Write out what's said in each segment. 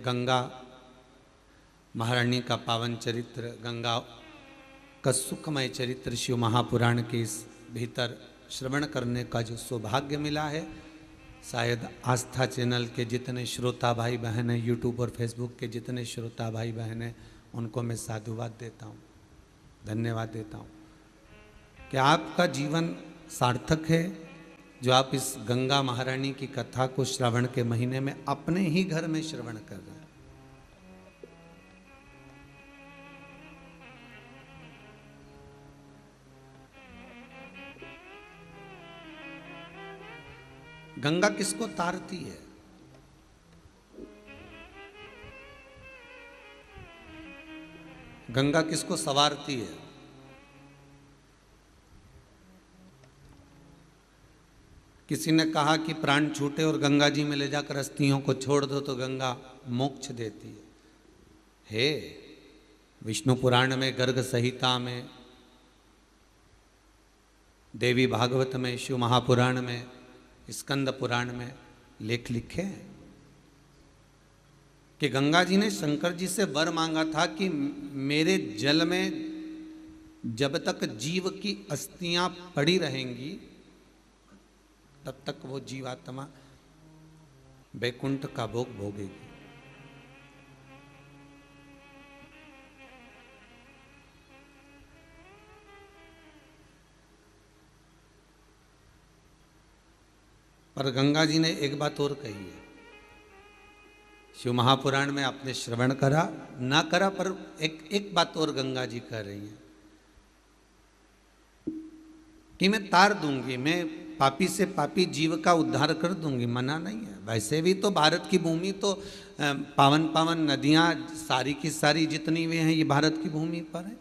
गंगा महारानी का पावन चरित्र, गंगा का सुखमय चरित्र शिव महापुराण के इस भीतर श्रवण करने का जो सौभाग्य मिला है, शायद आस्था चैनल के जितने श्रोता भाई बहन हैं, यूट्यूब और फेसबुक के जितने श्रोता भाई बहन हैं, उनको मैं साधुवाद देता हूँ, धन्यवाद देता हूँ कि आपका जीवन सार्थक है जो आप इस गंगा महारानी की कथा को श्रवण के महीने में अपने ही घर में श्रवण कर रहे हैं। गंगा किसको तारती है? गंगा किसको सवारती है? किसी ने कहा कि प्राण छूटे और गंगा जी में ले जाकर अस्थियों को छोड़ दो तो गंगा मोक्ष देती है। विष्णु पुराण में, गर्ग संहिता में, देवी भागवत में, शिव महापुराण में, स्कंद पुराण में लेख लिखे हैं कि गंगा जी ने शंकर जी से वर मांगा था कि मेरे जल में जब तक जीव की अस्थियां पड़ी रहेंगी तब तक वो जीवात्मा वैकुंठ का भोग भोगेगी। पर गंगा जी ने एक बात और कही है, शिव महापुराण में आपने श्रवण करा ना करा, पर एक बात और गंगा जी कह रही हैं कि मैं तार दूंगी, मैं पापी से पापी जीव का उद्धार कर दूंगी, मना नहीं है। वैसे भी तो भारत की भूमि तो पावन पावन नदियां सारी की सारी जितनी भी हैं ये भारत की भूमि पर है।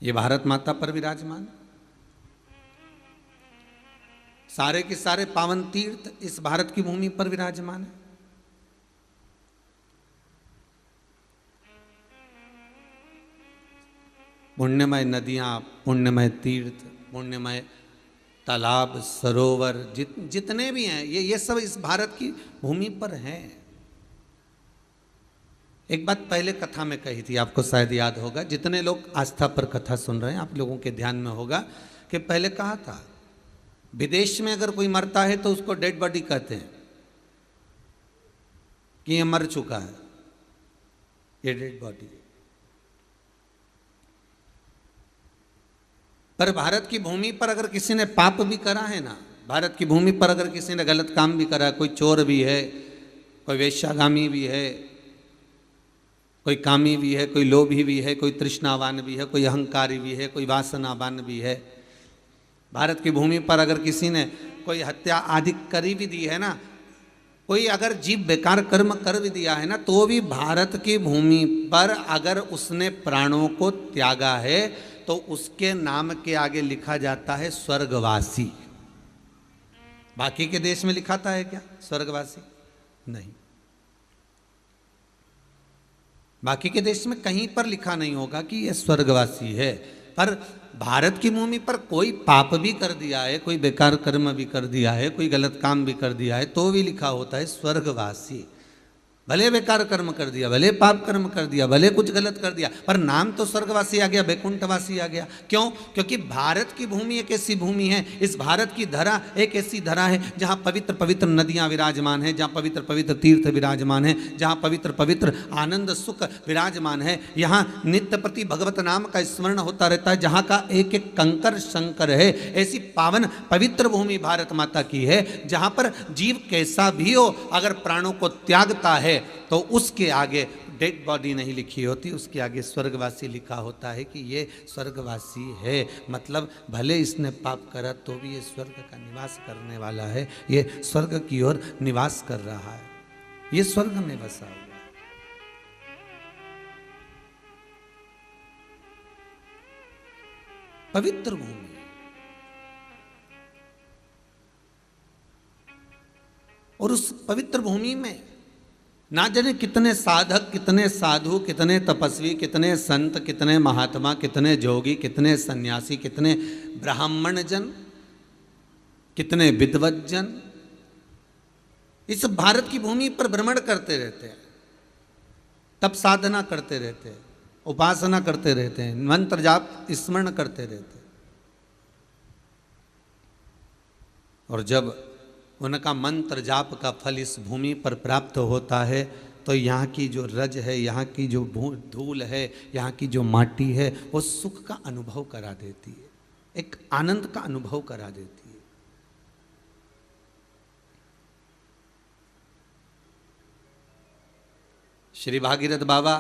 ये भारत माता पर विराजमान, सारे के सारे पावन तीर्थ इस भारत की भूमि पर विराजमान है। पुण्यमय नदियां, पुण्यमय तीर्थ, पुण्यमय तालाब, सरोवर जितने भी हैं ये सब इस भारत की भूमि पर हैं। एक बात पहले कथा में कही थी, आपको शायद याद होगा, जितने लोग आस्था पर कथा सुन रहे हैं आप लोगों के ध्यान में होगा कि पहले कहा था विदेश में अगर कोई मरता है तो उसको डेड बॉडी कहते हैं कि ये मर चुका है, ये डेड बॉडी। पर भारत की भूमि पर अगर किसी ने पाप भी करा है ना, भारत की भूमि पर अगर किसी ने गलत काम भी करा, कोई चोर भी है, कोई वेश्यागामी भी है, कोई कामी भी है, कोई लोभी भी है, कोई तृष्णावान भी है, कोई अहंकारी भी है, कोई वासनावान भी है, भारत की भूमि पर अगर किसी ने कोई हत्या आदि करी भी दी है ना, कोई अगर जीव बेकार कर्म कर भी दिया है ना, तो भी भारत की भूमि पर अगर उसने प्राणों को त्यागा है तो उसके नाम के आगे लिखा जाता है स्वर्गवासी। बाकी के देश में लिखाता है क्या स्वर्गवासी? नहीं, बाकी के देश में कहीं पर लिखा नहीं होगा कि यह स्वर्गवासी है। पर भारत की भूमि पर कोई पाप भी कर दिया है, कोई बेकार कर्म भी कर दिया है, कोई गलत काम भी कर दिया है, तो भी लिखा होता है स्वर्गवासी। भले बेकार कर्म कर दिया, भले पाप कर्म कर दिया, भले कुछ गलत कर दिया, पर नाम तो स्वर्गवासी आ गया, वैकुंठवासी आ गया। क्यों? क्योंकि भारत की भूमि एक ऐसी भूमि है, इस भारत की धरा एक ऐसी धरा है जहाँ पवित्र पवित्र नदियाँ विराजमान हैं, जहाँ पवित्र पवित्र तीर्थ विराजमान हैं, जहाँ पवित्र पवित्र आनंद सुख विराजमान है। यहाँ नित्य प्रति भगवत नाम का स्मरण होता रहता है, जहाँ का एक एक कंकर शंकर है। ऐसी पावन पवित्र भूमि भारत माता की है, जहाँ पर जीव कैसा भी हो अगर प्राणों को त्यागता है तो उसके आगे डेड बॉडी नहीं लिखी होती, उसके आगे स्वर्गवासी लिखा होता है कि ये स्वर्गवासी है। मतलब भले इसने पाप करा तो भी ये स्वर्ग का निवास करने वाला है, ये स्वर्ग की ओर निवास कर रहा है, ये स्वर्ग में बसा हुआ है। पवित्र भूमि, और उस पवित्र भूमि में ना जाने कितने साधक, कितने साधु, कितने तपस्वी, कितने संत, कितने महात्मा, कितने जोगी, कितने सन्यासी, कितने ब्राह्मण जन कितने विद्वज्जन इस भारत की भूमि पर भ्रमण करते रहते हैं, तप साधना करते रहते हैं, उपासना करते रहते हैं, मंत्र जाप स्मरण करते रहते हैं। और जब उनका मंत्र जाप का फल इस भूमि पर प्राप्त होता है तो यहाँ की जो रज है, यहाँ की जो धूल है, यहाँ की जो माटी है, वो सुख का अनुभव करा देती है, एक आनंद का अनुभव करा देती है। श्री भागीरथ बाबा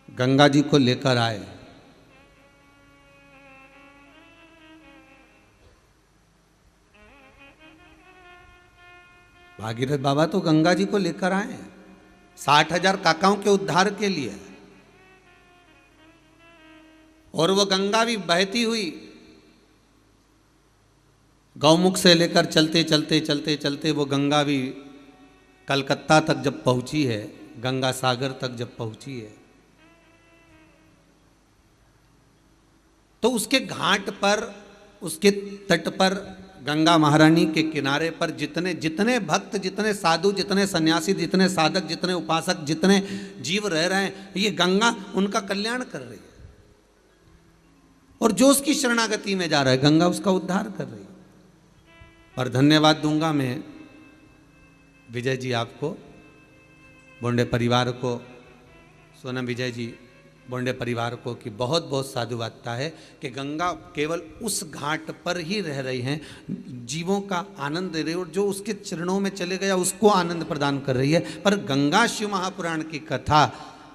गंगा जी को लेकर आए। भागीरथ बाबा तो गंगा जी को लेकर आए 60,000 काकाओं के उद्धार के लिए, और वो गंगा भी बहती हुई गौमुख से लेकर चलते चलते चलते चलते वो गंगा भी कलकत्ता तक जब पहुंची है, गंगा सागर तक जब पहुंची है, तो उसके घाट पर, उसके तट पर, गंगा महारानी के किनारे पर जितने जितने भक्त, जितने साधु, जितने सन्यासी, जितने साधक, जितने उपासक, जितने जीव रह रहे हैं, ये गंगा उनका कल्याण कर रही है। और जो उसकी शरणागति में जा रहा है, गंगा उसका उद्धार कर रही है। और धन्यवाद दूंगा मैं विजय जी आपको, बोंडे परिवार को, सोनम विजय जी बोंडे परिवार को, कि बहुत बहुत साधुवादता है कि गंगा केवल उस घाट पर ही रह रही हैं, जीवों का आनंद दे रही है, और जो उसके चरणों में चले गया उसको आनंद प्रदान कर रही है। पर गंगा शिव महापुराण की कथा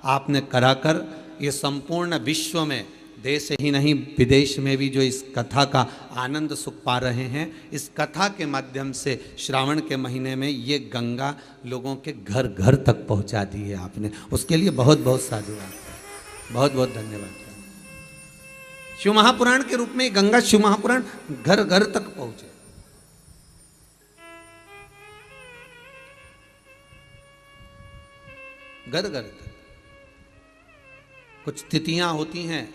आपने कराकर ये संपूर्ण विश्व में, देश ही नहीं विदेश में भी जो इस कथा का आनंद सुख पा रहे हैं, इस कथा के माध्यम से श्रावण के महीने में ये गंगा लोगों के घर घर तक पहुंचा दी है आपने, उसके लिए बहुत बहुत साधुवाद, बहुत बहुत धन्यवाद। शिव महापुराण के रूप में गंगा शिव महापुराण घर घर तक पहुंचे। घर घर तक कुछ तिथियां होती हैं,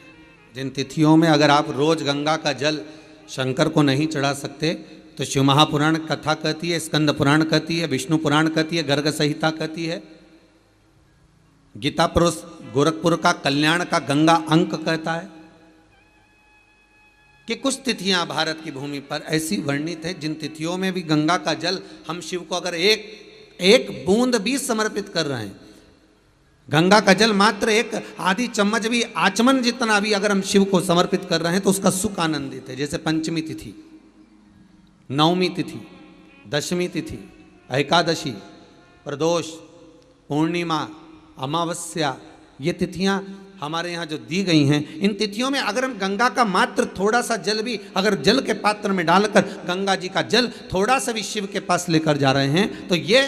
जिन तिथियों में अगर आप रोज गंगा का जल शंकर को नहीं चढ़ा सकते तो शिव महापुराण कथा कहती है, स्कंद पुराण कहती है, विष्णु पुराण कहती है, गर्ग संहिता कहती है, गीता प्रोस गोरखपुर का कल्याण का गंगा अंक कहता है कि कुछ तिथियां भारत की भूमि पर ऐसी वर्णित है जिन तिथियों में भी गंगा का जल हम शिव को अगर एक बूंद भी समर्पित कर रहे हैं, गंगा का जल मात्र एक आधी चम्मच भी, आचमन जितना भी अगर हम शिव को समर्पित कर रहे हैं तो उसका सुख आनंदित है। जैसे पंचमी तिथि, नवमी तिथि, दशमी तिथि, एकादशी, प्रदोष, पूर्णिमा, अमावस्या, ये तिथियां हमारे यहाँ जो दी गई हैं, इन तिथियों में अगर हम गंगा का मात्र थोड़ा सा जल भी अगर जल के पात्र में डालकर गंगा जी का जल थोड़ा सा भी शिव के पास लेकर जा रहे हैं तो ये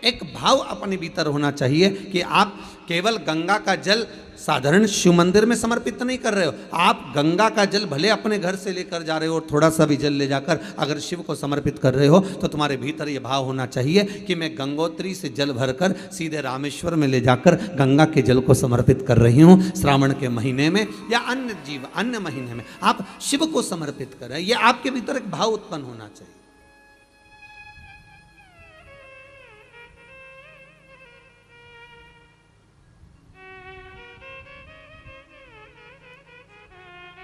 एक भाव अपने भीतर होना चाहिए कि आप केवल गंगा का जल साधारण शिव मंदिर में समर्पित नहीं कर रहे हो, आप गंगा का जल भले अपने घर से लेकर जा रहे हो और थोड़ा सा भी जल ले जाकर अगर शिव को समर्पित कर रहे हो तो तुम्हारे भीतर ये भाव होना चाहिए कि मैं गंगोत्री से जल भरकर सीधे रामेश्वर में ले जाकर गंगा के जल को समर्पित कर रही हूँ। श्रावण के महीने में या अन्य महीने में आप शिव को समर्पित कर रहे हैं, ये आपके भीतर एक भाव उत्पन्न होना चाहिए।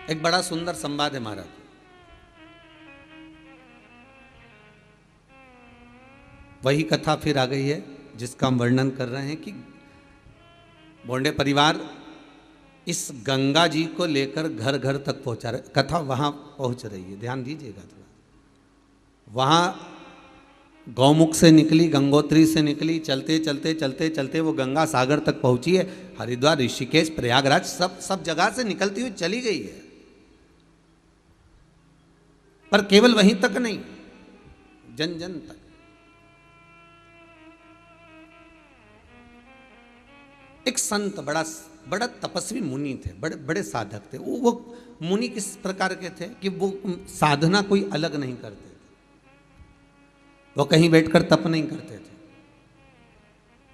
एक बड़ा सुंदर संवाद है महाराज। वही कथा फिर आ गई है जिसका हम वर्णन कर रहे हैं कि बोंडे परिवार इस गंगा जी को लेकर घर घर तक पहुंचा रहे, कथा वहां पहुंच रही है, ध्यान दीजिएगा थोड़ा। वहां गौमुख से निकली, गंगोत्री से निकली, चलते चलते चलते चलते वो गंगा सागर तक पहुंची है। हरिद्वार, ऋषिकेश, प्रयागराज सब जगह से निकलती हुई चली गई है, पर केवल वहीं तक नहीं, जन जन तक। एक संत, बड़ा तपस्वी मुनि थे, बड़े बड़े साधक थे। वो मुनि किस प्रकार के थे कि वो साधना कोई अलग नहीं करते थे, वो कहीं बैठकर तप नहीं करते थे,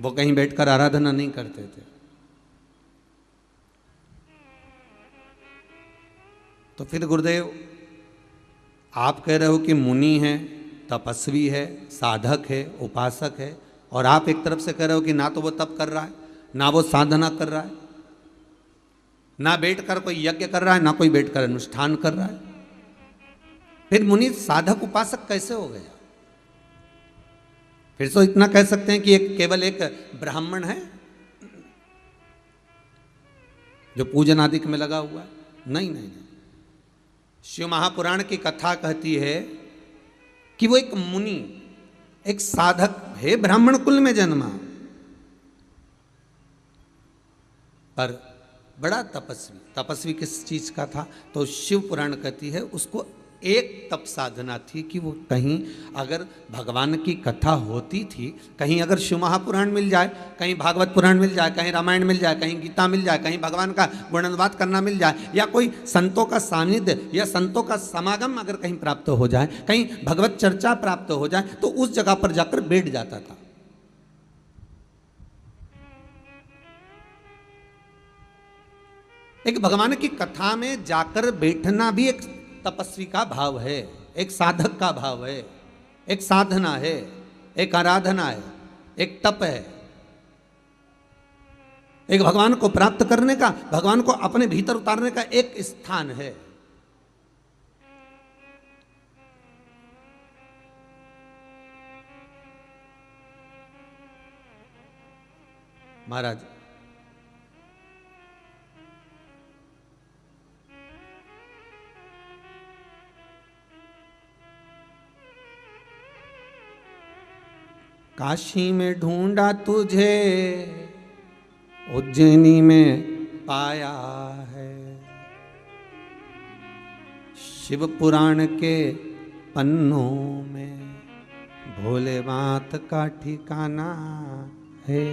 वो कहीं बैठकर आराधना नहीं करते थे। तो फिर गुरुदेव आप कह रहे हो कि मुनि है, तपस्वी है, साधक है, उपासक है, और आप एक तरफ से कह रहे हो कि ना तो वो तप कर रहा है, ना वो साधना कर रहा है, ना बैठकर कोई यज्ञ कर रहा है, ना कोई बैठकर अनुष्ठान कर रहा है। फिर मुनि साधक उपासक कैसे हो गया? फिर तो इतना कह सकते हैं कि एक केवल एक ब्राह्मण है जो पूजन आदि में लगा हुआ है। नहीं नहीं नहीं, शिव महापुराण की कथा कहती है कि वो एक मुनि, एक साधक है, ब्राह्मण कुल में जन्मा, पर बड़ा तपस्वी। तपस्वी किस चीज का था? तो शिव पुराण कहती है उसको एक तप साधना थी कि वो कहीं अगर भगवान की कथा होती थी, कहीं अगर शिव महापुराण मिल जाए, कहीं भागवत पुराण मिल जाए, कहीं रामायण मिल जाए, कहीं गीता मिल जाए, कहीं भगवान का गुणगान करना मिल जाए, या कोई संतों का सानिध्य या संतों का समागम अगर कहीं प्राप्त हो जाए, कहीं भगवत चर्चा प्राप्त हो जाए, तो उस जगह पर जाकर बैठ जाता था। एक भगवान की कथा में जाकर बैठना भी एक तपस्वी का भाव है, एक साधक का भाव है, एक साधना है, एक आराधना है, एक तप है, एक भगवान को प्राप्त करने का, भगवान को अपने भीतर उतारने का एक स्थान है। महाराज काशी में ढूंढा तुझे, उज्जैनी में पाया है, शिव पुराण के पन्नों में भोलेनाथ का ठिकाना है।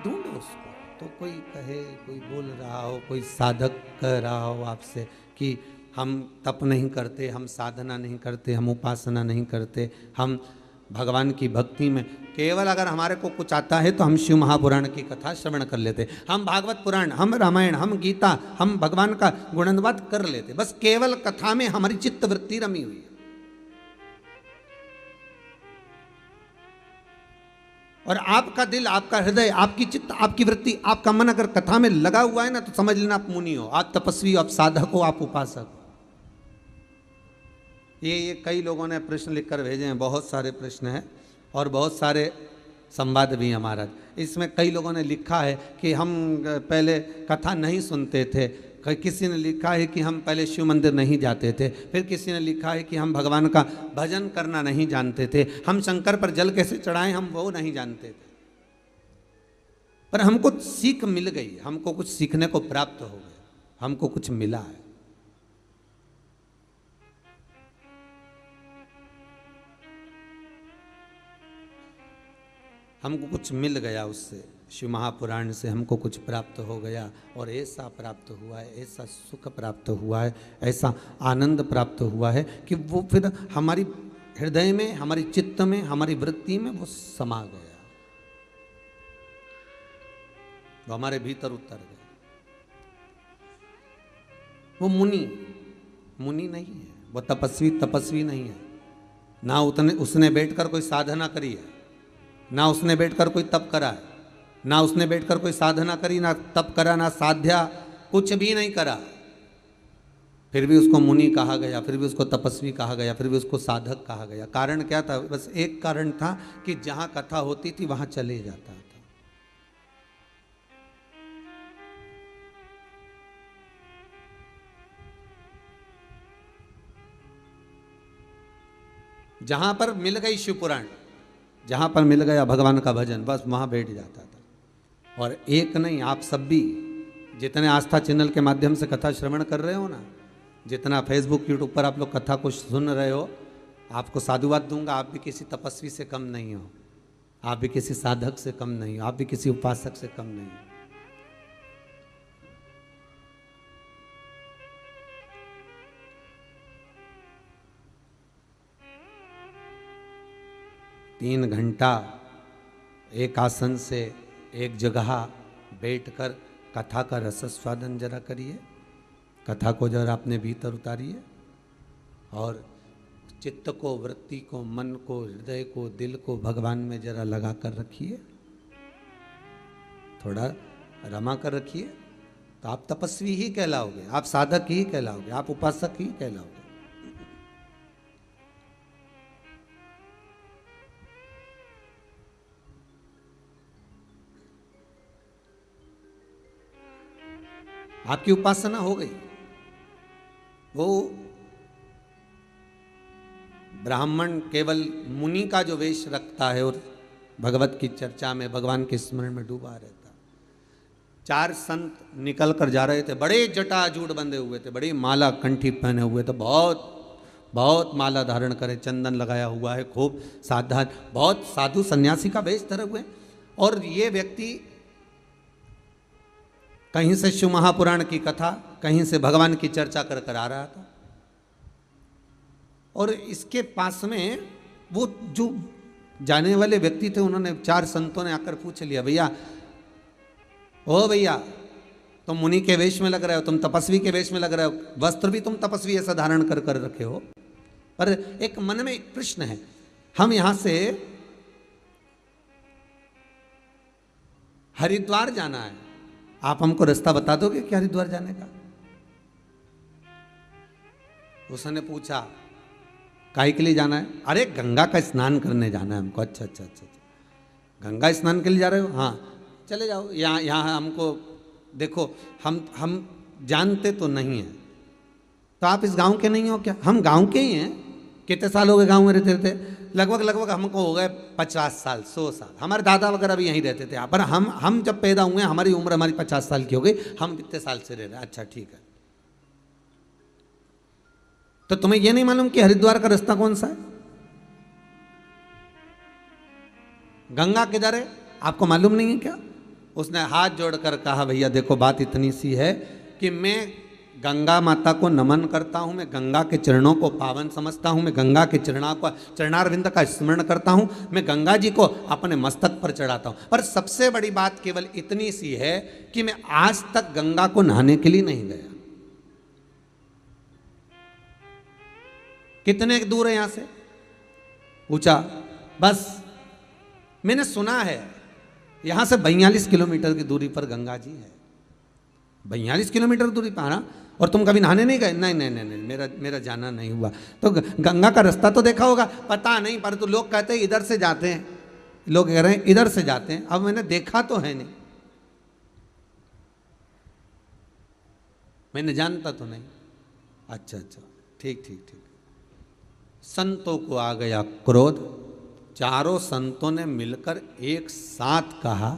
ढूंढो उसको। तो कोई कहे, कोई बोल रहा हो, कोई साधक कह रहा हो आपसे कि हम तप नहीं करते, हम साधना नहीं करते, हम उपासना नहीं करते, हम भगवान की भक्ति में केवल अगर हमारे को कुछ आता है तो हम शिव महापुराण की कथा श्रवण कर लेते, हम भागवत पुराण, हम रामायण, हम गीता, हम भगवान का गुणगान कर लेते, बस केवल कथा में हमारी चित्त वृत्ति रमी हुई है। और आपका दिल, आपका हृदय, आपकी चित्त, आपकी वृत्ति, आपका मन अगर कथा में लगा हुआ है ना, तो समझ लेना आप मुनि हो, आप तपस्वी हो, आप साधक हो, आप उपासक हो। ये कई लोगों ने प्रश्न लिखकर भेजे हैं, बहुत सारे प्रश्न हैं और बहुत सारे संवाद भी हैं महाराज। इसमें कई लोगों ने लिखा है कि हम पहले कथा नहीं सुनते थे, किसी ने लिखा है कि हम पहले शिव मंदिर नहीं जाते थे, फिर किसी ने लिखा है कि हम भगवान का भजन करना नहीं जानते थे, हम शंकर पर जल कैसे चढ़ाएं हम वो नहीं जानते थे। पर हमको सीख मिल गई, हमको कुछ सीखने को प्राप्त हो गया, हमको कुछ मिला है। हमको कुछ मिल गया उससे, शिव महापुराण से हमको कुछ प्राप्त हो गया, और ऐसा प्राप्त हुआ है, ऐसा सुख प्राप्त हुआ है, ऐसा आनंद प्राप्त हुआ है कि वो फिर हमारी हृदय में, हमारी चित्त में, हमारी वृत्ति में वो समा गया, वो हमारे भीतर उतर गया। वो मुनि नहीं है, वो तपस्वी नहीं है। ना उसने बैठकर कोई साधना करी है, ना उसने बैठकर कोई तप करा है, ना उसने बैठकर कोई साधना करी, ना तप करा, ना साध्या, कुछ भी नहीं करा, फिर भी उसको मुनि कहा गया, फिर भी उसको तपस्वी कहा गया, फिर भी उसको साधक कहा गया। कारण क्या था? बस एक कारण था कि जहां कथा होती थी वहां चले जाता था। जहां पर मिल गई शिव पुराण, जहां पर मिल गया भगवान का भजन, बस वहां बैठ जाता था। और एक नहीं, आप सब भी जितने आस्था चैनल के माध्यम से कथा श्रवण कर रहे हो ना, जितना फेसबुक यूट्यूब पर आप लोग कथा को सुन रहे हो, आपको साधुवाद दूंगा, आप भी किसी तपस्वी से कम नहीं हो, आप भी किसी साधक से कम नहीं हो, आप भी किसी उपासक से कम नहीं हो। 3 घंटा एक आसन से एक जगह बैठकर कथा का रस स्वादन जरा करिए, कथा को जरा अपने भीतर उतारिए, और चित्त को, वृत्ति को, मन को, हृदय को, दिल को भगवान में जरा लगा कर रखिए, थोड़ा रमा कर रखिए, तो आप तपस्वी ही कहलाओगे, आप साधक ही कहलाओगे, आप उपासक ही कहलाओगे। आपकी उपासना हो गई। वो ब्राह्मण केवल मुनि का जो वेश रखता है और भगवत की चर्चा में, भगवान के स्मरण में डूबा रहता। 4 संत निकल कर जा रहे थे, बड़े जटाजूट बंधे हुए थे, बड़ी माला कंठी पहने हुए थे, बहुत बहुत माला धारण करे, चंदन लगाया हुआ है, खूब सावधान, बहुत साधु सन्यासी का वेश धरे हुए। और ये व्यक्ति कहीं से शिव महापुराण की कथा, कहीं से भगवान की चर्चा कर कर आ रहा था। और इसके पास में वो जो जाने वाले व्यक्ति थे, उन्होंने 4 संतों ने आकर पूछ लिया, भैया ओ भैया, तुम मुनि के वेश में लग रहे हो, तुम तपस्वी के वेश में लग रहे हो, वस्त्र भी तुम तपस्वी ऐसा धारण कर कर रखे हो, पर एक मन में एक प्रश्न है, हम यहां से हरिद्वार जाना है, आप हमको रास्ता बता दोगे क्या हरिद्वार जाने का? उसने पूछा काहे के लिए जाना है? अरे गंगा का स्नान करने जाना है हमको। अच्छा अच्छा अच्छा, गंगा स्नान के लिए जा रहे हो? हाँ चले जाओ, यहाँ यहाँ हमको देखो, हम जानते तो नहीं हैं, तो आप इस गांव के नहीं हो क्या? हम गांव के ही हैं। कितने साल हो गए गांव में रहते रहते? लगभग हमको हो गए 50 साल 100 साल। हमारे दादा वगैरह भी यहीं रहते थे, पर हम जब पैदा हुए, हमारी उम्र हमारी 50 साल की हो गई, हम कितने साल से रह रहे हैं। अच्छा ठीक है, तो तुम्हें यह नहीं मालूम कि हरिद्वार का रास्ता कौन सा है? गंगा किधर है आपको मालूम नहीं है क्या? उसने हाथ जोड़कर कहा, भैया देखो बात इतनी सी है कि मैं गंगा माता को नमन करता हूं, मैं गंगा के चरणों को पावन समझता हूं, मैं गंगा के चरणारविंद का स्मरण करता हूं, मैं गंगा जी को अपने मस्तक पर चढ़ाता हूं। पर सबसे बड़ी बात केवल इतनी सी है कि मैं आज तक गंगा को नहाने के लिए नहीं गया। कितने दूर है यहां से? पूछा। बस मैंने सुना है यहां से 42 किलोमीटर की दूरी पर गंगा जी है। 42 किलोमीटर दूरी पर आना, और तुम कभी नहाने नहीं गए? नहीं नहीं नहीं, नहीं मेरा जाना नहीं हुआ। तो गंगा का रास्ता तो देखा होगा? पता नहीं, पर तो लोग कहते हैं इधर से जाते हैं, लोग कह रहे हैं इधर से जाते हैं। अब मैंने देखा तो है नहीं, मैंने जानता तो नहीं। अच्छा अच्छा, ठीक ठीक ठीक। संतों को आ गया क्रोध। चारों संतों ने मिलकर एक साथ कहा,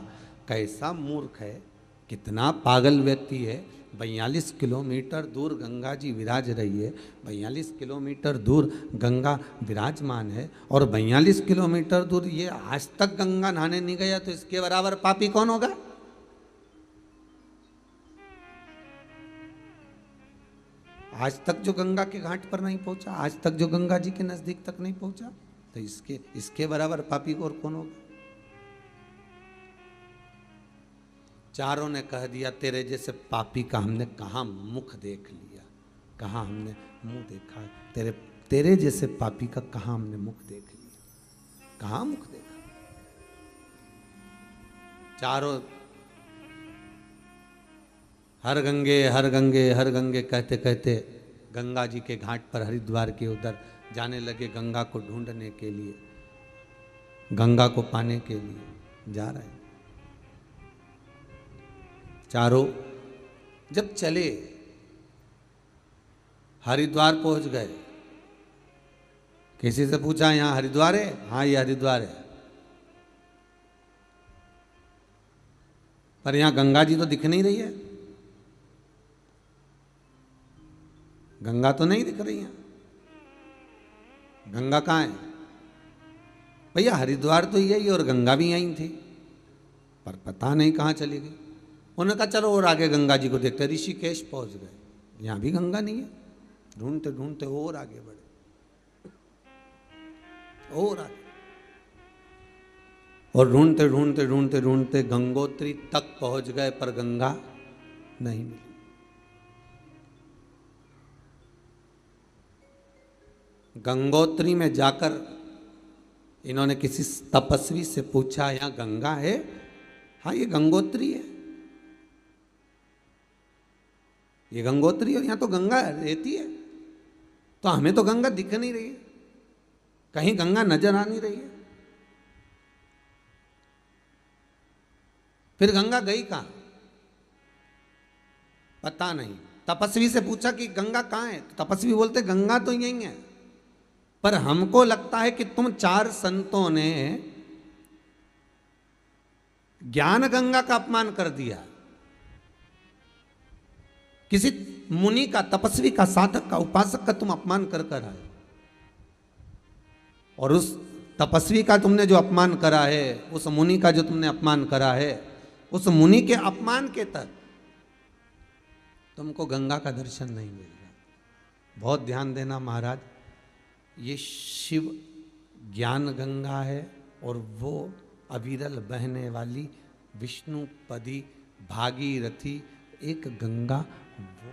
कैसा मूर्ख है, कितना पागल व्यक्ति है। 42 किलोमीटर दूर गंगा जी विराज रही है, 42 किलोमीटर दूर गंगा विराजमान है, और 42 किलोमीटर दूर ये आज तक गंगा नहाने नहीं गया, तो इसके बराबर पापी कौन होगा? आज तक जो गंगा के घाट पर नहीं पहुंचा, आज तक जो गंगा जी के नजदीक तक नहीं पहुंचा, तो इसके बराबर पापी और कौन होगा? चारों ने कह दिया, तेरे जैसे पापी का हमने कहाँ मुख देख लिया, कहाँ हमने मुंह देखा, तेरे जैसे पापी का कहाँ हमने मुख देख लिया, कहाँ मुख देखा। चारों हर गंगे हर गंगे हर गंगे कहते कहते गंगा जी के घाट पर हरिद्वार के उधर जाने लगे, गंगा को ढूंढने के लिए, गंगा को पाने के लिए जा रहे हैं। चारों जब चले, हरिद्वार पहुंच गए। किसी से पूछा यहाँ हरिद्वार है? हाँ ये हरिद्वार है, पर यहाँ गंगा जी तो दिख नहीं रही है, गंगा तो नहीं दिख रही है, गंगा कहाँ है? भैया हरिद्वार तो यही और गंगा भी यहीं थी, पर पता नहीं कहाँ चली गई। उन्होंने कहा चलो और आगे गंगा जी को देखते। ऋषिकेश पहुंच गए, यहाँ भी गंगा नहीं है। ढूंढते ढूंढते और आगे बढ़े, और आगे, और ढूंढते ढूंढते ढूंढते ढूंढते गंगोत्री तक पहुंच गए, पर गंगा नहीं मिली। गंगोत्री में जाकर इन्होंने किसी तपस्वी से पूछा, यहाँ गंगा है? हाँ ये गंगोत्री है, ये गंगोत्री है, यहाँ तो गंगा रहती है। तो हमें तो गंगा दिख नहीं रही है, कहीं गंगा नजर आ नहीं रही है। फिर गंगा गई कहाँ? पता नहीं। तपस्वी से पूछा कि गंगा कहाँ है? तो तपस्वी बोलते गंगा तो यही है, पर हमको लगता है कि तुम 4 संतों ने ज्ञान गंगा का अपमान कर दिया, किसी मुनि का, तपस्वी का, साधक का, उपासक का तुम अपमान कर कर आए। और उस तपस्वी का तुमने जो अपमान करा है, उस मुनि का जो तुमने अपमान करा है, उस मुनि के अपमान के तक तुमको गंगा का दर्शन नहीं मिल रहा। बहुत ध्यान देना महाराज, ये शिव ज्ञान गंगा है और वो अविरल बहने वाली विष्णुपदी भागीरथी एक गंगा वो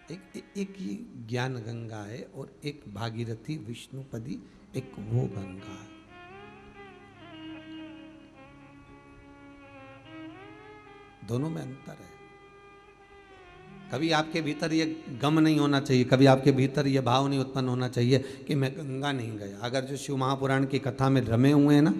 है। एक ये ज्ञान गंगा है और एक भागीरथी विष्णुपदी एक वो गंगा है। दोनों में अंतर है। कभी आपके भीतर ये गम नहीं होना चाहिए, कभी आपके भीतर ये भाव नहीं उत्पन्न होना चाहिए कि मैं गंगा नहीं गया। अगर जो शिव महापुराण की कथा में रमे हुए हैं ना,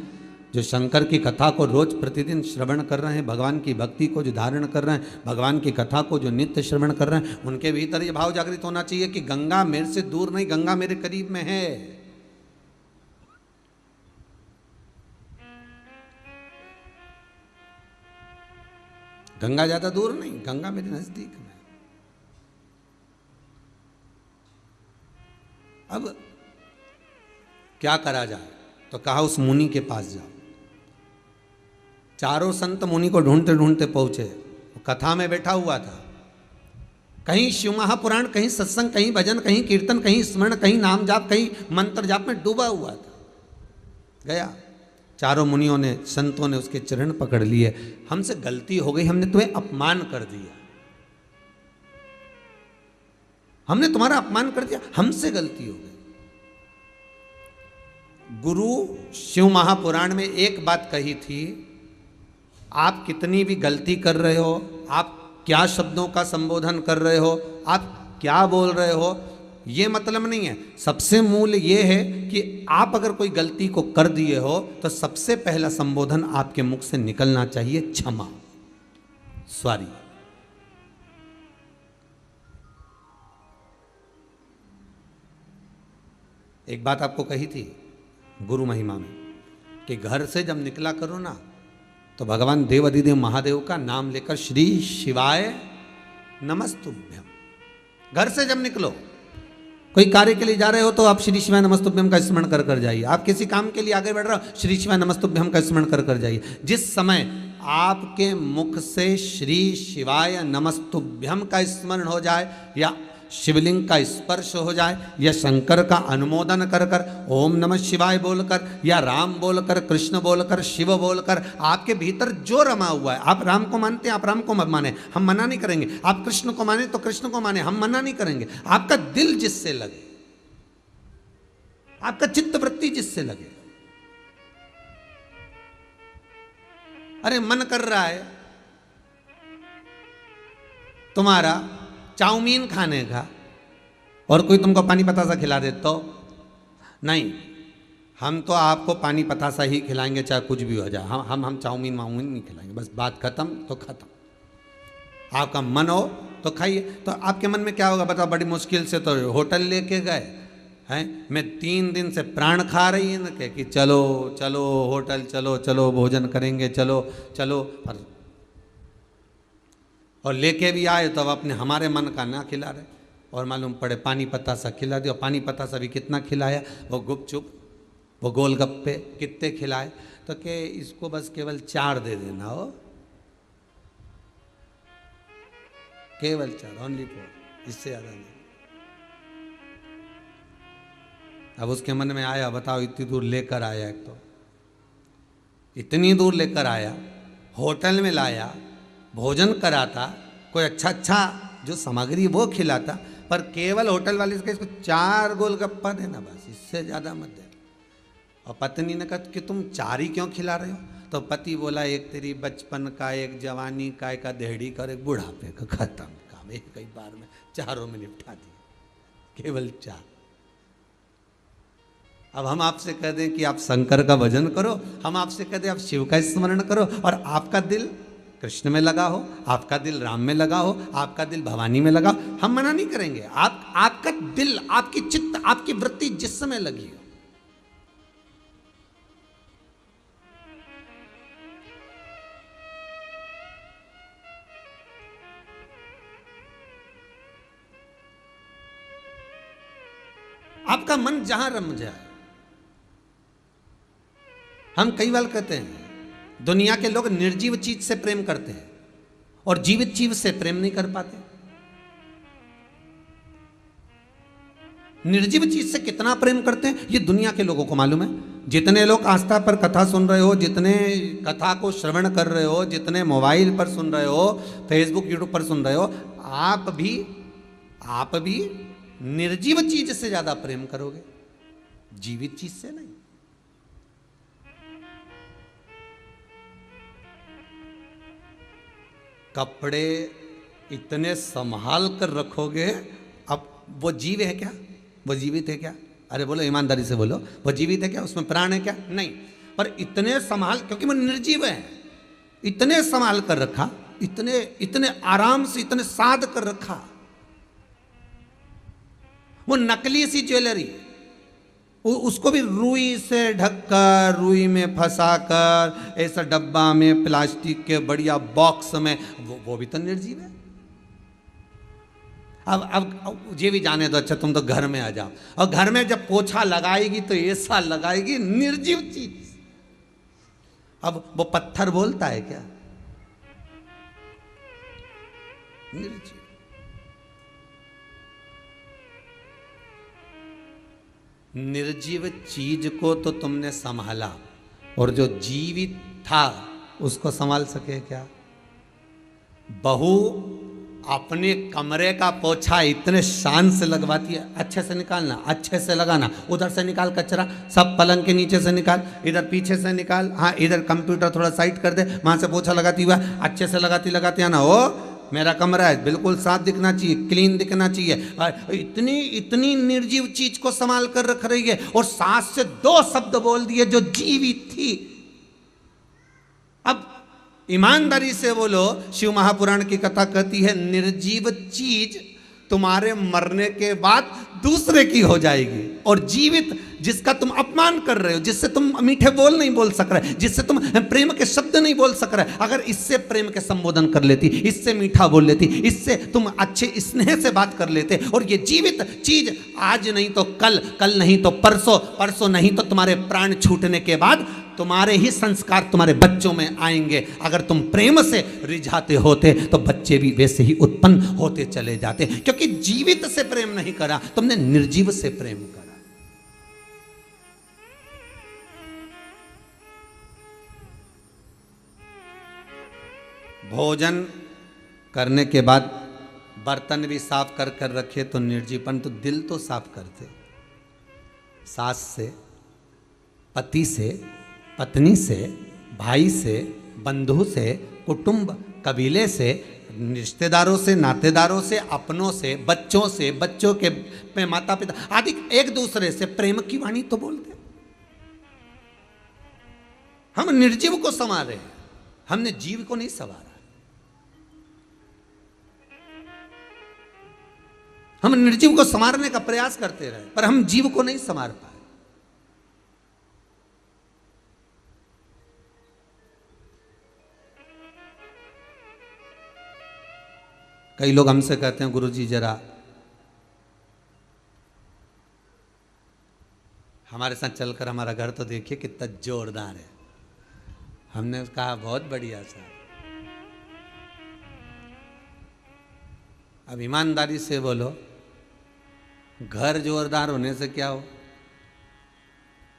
जो शंकर की कथा को रोज प्रतिदिन श्रवण कर रहे हैं, भगवान की भक्ति को जो धारण कर रहे हैं, भगवान की कथा को जो नित्य श्रवण कर रहे हैं, उनके भीतर ये भाव जागृत होना चाहिए कि गंगा मेरे से दूर नहीं, गंगा मेरे करीब में है। गंगा ज्यादा दूर नहीं, गंगा मेरे नजदीक में। अब क्या करा जाए? तो कहा उस मुनि के पास जाओ। चारों संत मुनि को ढूंढते ढूंढते पहुंचे। वो कथा में बैठा हुआ था, कहीं शिव महापुराण, कहीं सत्संग, कहीं भजन, कहीं कीर्तन, कहीं स्मरण, कहीं नाम जाप, कहीं मंत्र जाप में डूबा हुआ था। गया, चारों मुनियों ने, संतों ने उसके चरण पकड़ लिए। हमसे गलती हो गई, हमने तुम्हें अपमान कर दिया, हमने तुम्हारा अपमान कर दिया, हमसे गलती हो गई। गुरु शिव महापुराण में एक बात कही थी, आप कितनी भी गलती कर रहे हो, आप क्या शब्दों का संबोधन कर रहे हो, आप क्या बोल रहे हो, ये मतलब नहीं है। सबसे मूल ये है कि आप अगर कोई गलती को कर दिए हो तो सबसे पहला संबोधन आपके मुख से निकलना चाहिए क्षमा, सॉरी। एक बात आपको कही थी गुरु महिमा में कि घर से जब निकला करो ना, तो भगवान देव अधिदेव महादेव का नाम लेकर श्री शिवाय नमस्तुभ्यम। घर से जब निकलो, कोई कार्य के लिए जा रहे हो तो आप श्री शिवाय नमस्तुभ्यम का स्मरण कर कर जाइए। आप किसी काम के लिए आगे बढ़ रहे हो, श्री शिवाय नमस्तुभ्यम का स्मरण कर कर जाइए। जिस समय आपके मुख से श्री शिवाय नमस्तुभ्यम का स्मरण हो जाए, या शिवलिंग का स्पर्श हो जाए, या शंकर का अनुमोदन कर कर ओम नमः शिवाय बोलकर, या राम बोलकर, कृष्ण बोलकर, शिव बोलकर, आपके भीतर जो रमा हुआ है, आप राम को मानते हैं, आप राम को मत माने, हम मना नहीं करेंगे। आप कृष्ण को माने तो कृष्ण को माने, हम मना नहीं करेंगे। आपका दिल जिससे लगे, आपका चित्त वृत्ति जिससे लगे। अरे मन कर रहा है तुम्हारा चाउमीन खाने का और कोई तुमको पानी पतासा खिला दे तो नहीं, हम तो आपको पानी पतासा ही खिलाएंगे चाहे कुछ भी हो जाए। हम चाउमीन माउमीन नहीं खिलाएंगे, बस बात खत्म तो खत्म। आपका मन हो तो खाइए। तो आपके मन में क्या होगा बताओ? बड़ी मुश्किल से तो होटल लेके गए हैं, मैं 3 दिन से प्राण खा रही है ना कि चलो चलो होटल, चलो चलो भोजन करेंगे, चलो चलो, और लेके भी आए तो अब अपने हमारे मन का ना खिला रहे, और मालूम पड़े पानी पतासा खिला दिया। पानी पतासा भी कितना खिलाया, वो गुपचुप, वो गोलगप्पे कितने खिलाए, तो के इसको बस केवल 4 दे देना हो, केवल 4, ओनली 4, इससे ज़्यादा नहीं। अब उसके मन में आया, बताओ इतनी दूर लेकर आया, एक तो इतनी दूर लेकर आया, होटल में लाया, भोजन कराता, कोई अच्छा अच्छा जो सामग्री वो खिलाता, पर केवल होटल वाले से इसको 4 गोलगप्पा देना बस, इससे ज़्यादा मत दे। और पत्नी ने कहा कि तुम 4 ही क्यों खिला रहे हो? तो पति बोला एक तेरी बचपन का, एक जवानी का, एक अधेड़ी का और एक बुढ़ापे का, खत्म काम, एक कई बार में 4 में निपटा दिए, केवल 4। अब हम आपसे कह दें कि आप शंकर का भजन करो, हम आपसे कह दें आप शिव का स्मरण करो, और आपका दिल कृष्ण में लगा हो, आपका दिल राम में लगा हो, आपका दिल भवानी में लगा हो, हम मना नहीं करेंगे। आपका दिल, आपकी चित्त, आपकी वृत्ति जिस समय लगी हो। आपका मन जहां रम जाए। हम कई बार कहते हैं दुनिया के लोग निर्जीव चीज से प्रेम करते हैं और जीवित चीज से प्रेम नहीं कर पाते। निर्जीव चीज से कितना प्रेम करते हैं ये दुनिया के लोगों को मालूम है। जितने लोग आस्था पर कथा सुन रहे हो, जितने कथा को श्रवण कर रहे हो, जितने मोबाइल पर सुन रहे हो, फेसबुक यूट्यूब पर सुन रहे हो, आप भी निर्जीव चीज से ज्यादा प्रेम करोगे, जीवित चीज से नहीं। कपड़े इतने संभाल कर रखोगे, अब वो जीव है क्या? वो जीवित है क्या? अरे बोलो, ईमानदारी से बोलो, वो जीवित है क्या? उसमें प्राण है क्या? नहीं। पर इतने संभाल, क्योंकि वो निर्जीव है, इतने संभाल कर रखा, इतने आराम से, इतने साध कर रखा। वो नकली सी ज्वेलरी, उसको भी रुई से ढककर, रुई में फंसाकर, ऐसा डब्बा में, प्लास्टिक के बढ़िया बॉक्स में, वो भी तो निर्जीव है। अब ये भी जाने दो, अच्छा तुम तो घर में आ जाओ, और घर में जब पोछा लगाएगी तो ऐसा लगाएगी, निर्जीव चीज। अब वो पत्थर बोलता है क्या? निर्जीव। निर्जीव चीज को तो तुमने संभाला, और जो जीवित था उसको संभाल सके क्या? बहू अपने कमरे का पोछा इतने शान से लगवाती है, अच्छे से निकालना, अच्छे से लगाना, उधर से निकाल कचरा, सब पलंग के नीचे से निकाल, इधर पीछे से निकाल, हाँ इधर कंप्यूटर थोड़ा साइड कर दे, वहां से पोछा लगाती हुआ अच्छे से लगाती है ना, ओ मेरा कमरा है बिल्कुल साफ दिखना चाहिए, क्लीन दिखना चाहिए। इतनी निर्जीव चीज को संभाल कर रख रही है, और सास से 2 शब्द बोल दिए जो जीवित थी। अब ईमानदारी से बोलो, शिव महापुराण की कथा कहती है निर्जीव चीज तुम्हारे मरने के बाद दूसरे की हो जाएगी, और जीवित जिसका तुम अपमान कर रहे हो, जिससे तुम मीठे बोल नहीं बोल सक रहे, जिससे तुम प्रेम के शब्द नहीं बोल सक रहे, अगर इससे प्रेम के संबोधन कर लेती, इससे मीठा बोल लेती, इससे तुम अच्छे स्नेह से बात कर लेते, और ये जीवित चीज आज नहीं तो कल, कल नहीं तो परसों, परसों नहीं तो तुम्हारे प्राण छूटने के बाद तुम्हारे ही संस्कार तुम्हारे बच्चों में आएंगे। अगर तुम प्रेम से रिझाते होते तो बच्चे भी वैसे ही उत्पन्न होते चले जाते, क्योंकि जीवित से प्रेम नहीं करा, तुमने निर्जीव से प्रेम करा। भोजन करने के बाद बर्तन भी साफ कर कर रखे तो निर्जीवन, तो दिल तो साफ करते। सास से, पति से, पत्नी से, भाई से, बंधु से, कुटुंब कबीले से, रिश्तेदारों से, नातेदारों से, अपनों से, बच्चों से, बच्चों के माता पिता आदि, एक दूसरे से प्रेम की वाणी तो बोलते। हम निर्जीव को संवार रहे हैं, हमने जीव को नहीं संवारा। हम निर्जीव को संवारने का प्रयास करते रहे, पर हम जीव को नहीं संवार पाए। कई लोग हमसे कहते हैं गुरुजी जरा हमारे साथ चलकर हमारा घर तो देखिए कितना जोरदार है। हमने कहा बहुत बढ़िया साहब। अब ईमानदारी से बोलो, घर जोरदार होने से क्या हो,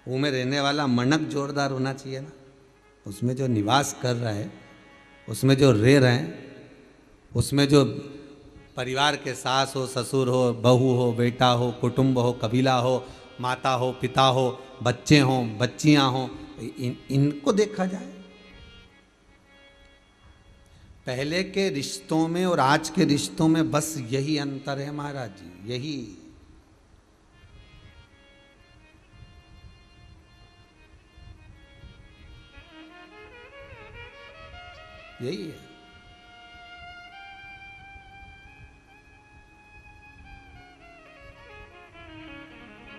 वो में रहने वाला मनक जोरदार होना चाहिए ना। उसमें जो निवास कर रहा है, उसमें जो रह रहे हैं, उसमें जो परिवार के सास हो, ससुर हो, बहू हो, बेटा हो, कुटुंब हो, कबीला हो, माता हो, पिता हो, बच्चे हों, बच्चियां हों, इनको देखा जाए। पहले के रिश्तों में और आज के रिश्तों में बस यही अंतर है महाराज जी, यही है।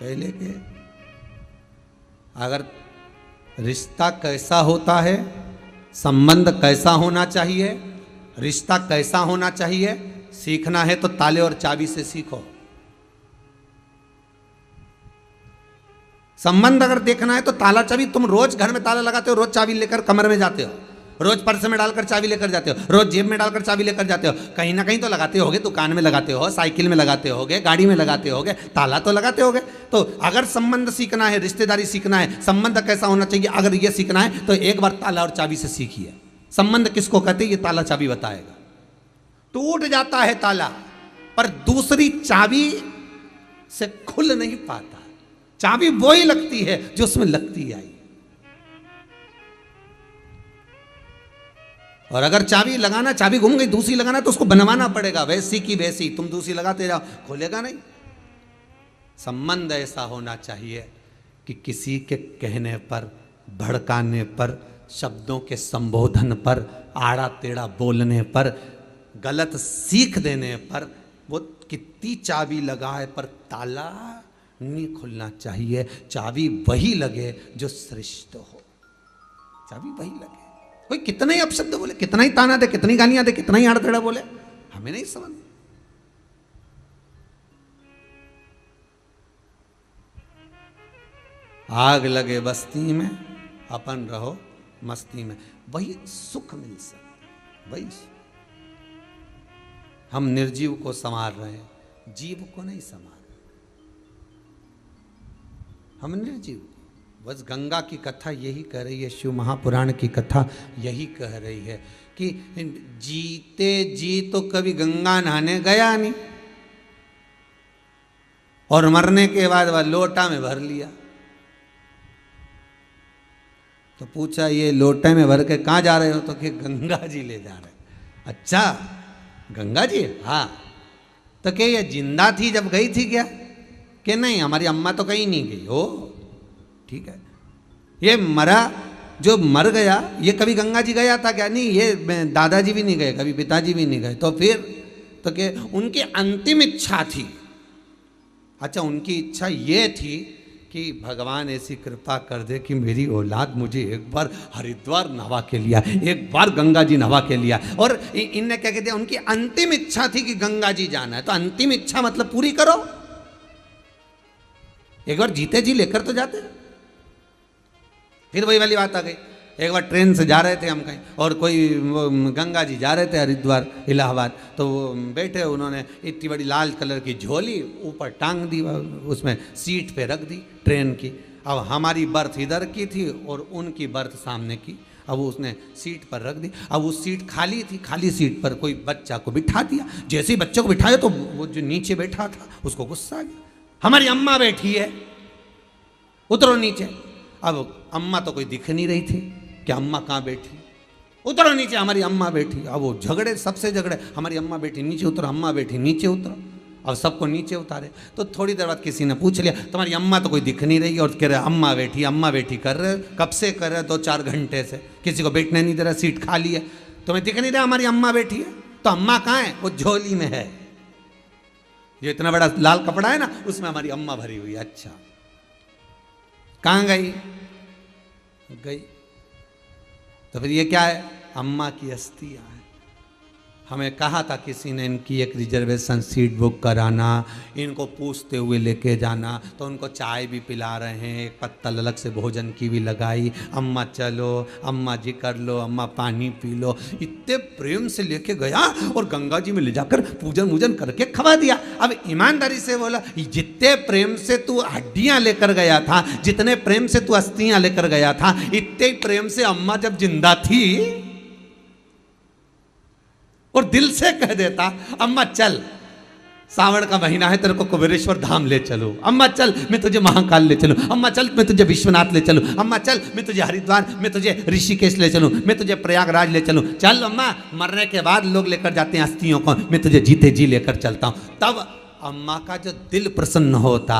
पहले के अगर रिश्ता कैसा होता है, संबंध कैसा होना चाहिए, रिश्ता कैसा होना चाहिए, सीखना है तो ताले और चाबी से सीखो। संबंध अगर देखना है तो ताला चाबी, तुम रोज घर में ताला लगाते हो, रोज चाबी लेकर कमर में जाते हो, रोज पर्स में डालकर चाबी लेकर जाते हो, रोज जेब में डालकर चाबी लेकर जाते हो, कहीं ना कहीं तो लगाते होगे, दुकान में लगाते हो, साइकिल में लगाते होगे, गाड़ी में लगाते होगे, ताला तो लगाते होगे। तो अगर संबंध सीखना है, रिश्तेदारी सीखना है, संबंध कैसा होना चाहिए, अगर ये सीखना है तो एक बार ताला और चाबी से सीखिए। संबंध किसको कहते हैं, ये ताला चाबी बताएगा। टूट जाता है ताला पर दूसरी चाबी से खुल नहीं पाता, चाबी वही लगती है जो उसमें लगती आई। और अगर चाबी लगाना, चाबी घूम गई, दूसरी लगाना तो उसको बनवाना पड़ेगा, वैसी की वैसी, तुम दूसरी लगाते जाओ, खोलेगा नहीं। संबंध ऐसा होना चाहिए कि किसी के कहने पर, भड़काने पर, शब्दों के संबोधन पर, आड़ा टेढ़ा बोलने पर, गलत सीख देने पर, वो कितनी चाबी लगाए पर ताला नहीं खुलना चाहिए। चाबी वही लगे जो श्रेष्ठ हो, चाबी वही लगे। कोई कितना ही अपशब्द बोले, कितना ही ताना दे, कितनी गालियां दे, कितना ही आड़ा टेढ़ा बोले, हमें नहीं समझ। आग लगे बस्ती में, अपन रहो मस्ती में, वही सुख मिल सकता, वही। हम निर्जीव को संवार रहे हैं, जीव को नहीं संवार। हम निर्जीव, बस गंगा की कथा यही कह रही है, शिव महापुराण की कथा यही कह रही है कि जीते जी तो कभी गंगा नहाने गया नहीं, और मरने के बाद वह लोटा में भर लिया। तो पूछा ये लोटे में भर के कहाँ जा रहे हो, तो कि गंगा जी ले जा रहे। अच्छा गंगा जी, हाँ। तो क्या ये जिंदा थी जब गई थी क्या, कि नहीं हमारी अम्मा तो कहीं नहीं गई हो, ठीक है। ये मरा, जो मर गया, ये कभी गंगा जी गया था क्या, नहीं, ये दादाजी भी नहीं गए, कभी पिताजी भी नहीं गए। तो फिर तो कि उनकी अंतिम इच्छा थी। अच्छा, उनकी इच्छा ये थी कि भगवान ऐसी कृपा कर दे कि मेरी औलाद मुझे एक बार हरिद्वार नहवा के लिया, एक बार गंगा जी नहवा के लिया। और इनने क्या कहते हैं, उनकी अंतिम इच्छा थी कि गंगा जी जाना है। तो अंतिम इच्छा मतलब पूरी करो, एक बार जीते जी लेकर तो जाते। फिर वही वाली बात आ गई, एक बार ट्रेन से जा रहे थे हम कहीं, और कोई गंगा जी जा रहे थे हरिद्वार इलाहाबाद, तो वो बैठे, उन्होंने इतनी बड़ी लाल कलर की झोली ऊपर टांग दी, उसमें सीट पे रख दी ट्रेन की। अब हमारी बर्थ इधर की थी और उनकी बर्थ सामने की, अब उसने सीट पर रख दी। अब उस सीट खाली थी, खाली सीट पर कोई बच्चा को बिठा दिया। जैसे ही बच्चे को बिठाया तो वो जो नीचे बैठा था उसको गुस्सा आ गया, हमारी अम्मा बैठी है, उतरो नीचे। अब अम्मा तो कोई दिख नहीं रही थी कि अम्मा कहाँ बैठी, उतरो नीचे, हमारी अम्मा बैठी। अब वो झगड़े, सबसे झगड़े, हमारी अम्मा बैठी नीचे उतरो, अम्मा बैठी नीचे उतरो। अब सबको नीचे उतारे। तो थोड़ी देर बाद किसी ने पूछ लिया, तुम्हारी अम्मा तो कोई दिख नहीं रही, और कह रहे अम्मा बैठी कर रहे, कब से कर रहे, 2-4 घंटे से, किसी को बैठने नहीं दे रहा, सीट खाली है, तुम्हें दिख नहीं रहा हमारी अम्मा बैठी है। तो अम्मा कहाँ है, वो झोली में है, जो इतना बड़ा लाल कपड़ा है ना, उसमें हमारी अम्मा भरी हुई है। अच्छा, कहाँ गई, तो फिर ये क्या है, अम्मा की अस्थियां हैं। हमें कहा था किसी ने इनकी एक रिजर्वेशन सीट बुक कराना, इनको पूछते हुए लेके जाना, तो उनको चाय भी पिला रहे हैं, एक पत्तल अलग से भोजन की भी लगाई, अम्मा चलो, अम्मा जी कर लो, अम्मा पानी पी लो, इतने प्रेम से लेके गया और गंगा जी में ले जाकर पूजन वूजन करके खवा दिया। अब ईमानदारी से बोला, जितने प्रेम से तू हड्डियां लेकर गया था, जितने प्रेम से तू अस्थियां लेकर गया था, इतने प्रेम से अम्मा जब जिंदा थी और दिल से कह देता, अम्मा चल, सावन का महीना है, तेरे को कुबेरेश्वर धाम ले चलो। अम्मा चल मैं तुझे महाकाल ले चलूं। अम्मा चल मैं तुझे विश्वनाथ ले चलूं। अम्मा चल मैं तुझे हरिद्वार, मैं तुझे ऋषिकेश ले चलूं, मैं तुझे प्रयागराज ले चलूं। चल अम्मा, मरने के बाद लोग लेकर जाते हैं अस्थियों को, मैं तुझे जीते जी लेकर चलता हूं। तब अम्मा का जो दिल प्रसन्न होता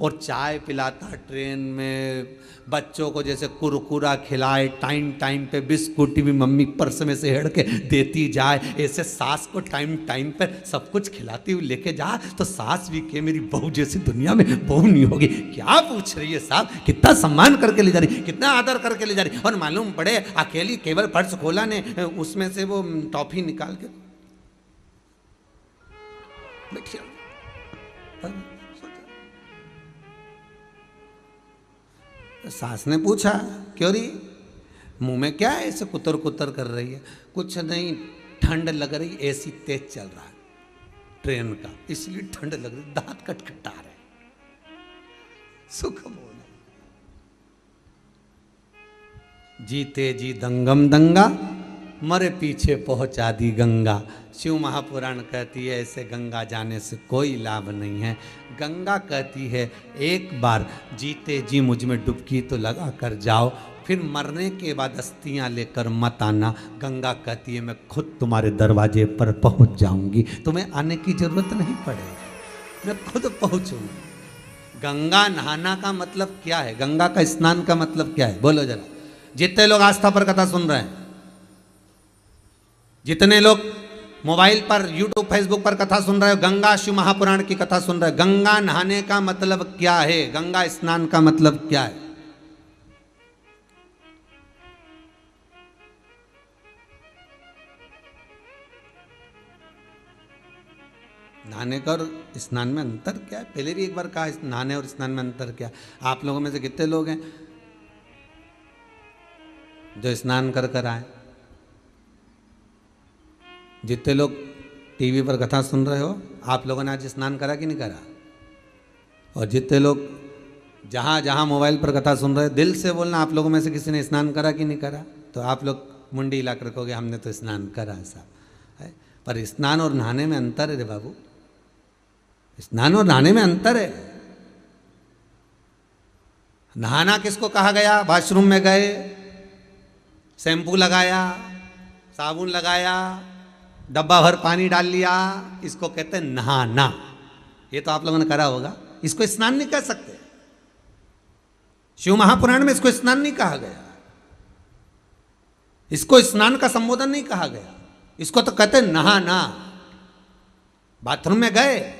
और चाय पिलाता ट्रेन में, बच्चों को जैसे कुरकुरा खिलाए, टाइम टाइम पे बिस्कुट भी मम्मी पर्स में से हेड़ के देती जाए, ऐसे सास को टाइम टाइम पे सब कुछ खिलाती हुई लेके जा, तो सास भी के मेरी बहू जैसी दुनिया में बहू नहीं होगी। क्या पूछ रही है साहब, कितना सम्मान करके ले जा रही, कितना आदर करके ले जा रही। और मालूम पड़े अकेली केवल पर्स खोला ने, उसमें से वो टॉफी निकाल के बैठिए। सास ने पूछा, क्यों रही, मुंह में क्या है, ऐसे कुतर कुतर कर रही है। कुछ नहीं, ठंड लग रही, एसी तेज चल रहा है ट्रेन का, इसलिए ठंड लग रही, दांत कटकटा रहे, सुख बोलो। जीते जी दंगम दंगा, मरे पीछे पहुंचा दी गंगा। शिव महापुराण कहती है ऐसे गंगा जाने से कोई लाभ नहीं है। गंगा कहती है एक बार जीते जी मुझ में डुबकी तो लगा कर जाओ, फिर मरने के बाद अस्थियां लेकर मत आना। गंगा कहती है मैं खुद तुम्हारे दरवाजे पर पहुंच जाऊंगी, तुम्हें आने की जरूरत नहीं पड़ेगी, मैं खुद पहुंचूंगी। गंगा नहाना का मतलब क्या है, गंगा का स्नान का मतलब क्या है, बोलो जरा। जितने लोग आस्था पर कथा सुन रहे हैं, जितने लोग मोबाइल पर यूट्यूब फेसबुक पर कथा सुन रहे हो, गंगा शिव महापुराण की कथा सुन रहे हो, गंगा नहाने का मतलब क्या है, गंगा स्नान का मतलब क्या है? नहाने का और स्नान में अंतर क्या है? पहले भी एक बार कहा, नहाने और स्नान में अंतर क्या? आप लोगों में से कितने लोग हैं जो स्नान कर कर आए? जितने लोग टीवी पर कथा सुन रहे हो, आप लोगों ने आज स्नान करा कि नहीं करा? और जितने लोग जहाँ जहाँ मोबाइल पर कथा सुन रहे हो, दिल से बोलना, आप लोगों में से किसी ने स्नान करा कि नहीं करा? तो आप लोग मुंडी हिला कर कहोगे हमने तो स्नान करा साहब। है, पर स्नान और नहाने में अंतर है रे बाबू, स्नान और नहाने में अंतर है। नहाना किसको कहा गया? वॉशरूम में गए, शैम्पू लगाया, साबुन लगाया, डब्बा भर पानी डाल लिया, इसको कहते हैं नहाना। ये तो आप लोगों ने करा होगा, इसको स्नान नहीं कह सकते। शिव महापुराण में इसको स्नान नहीं कहा गया, इसको स्नान का संबोधन नहीं कहा गया, इसको तो कहते हैं नहाना। बाथरूम में गए,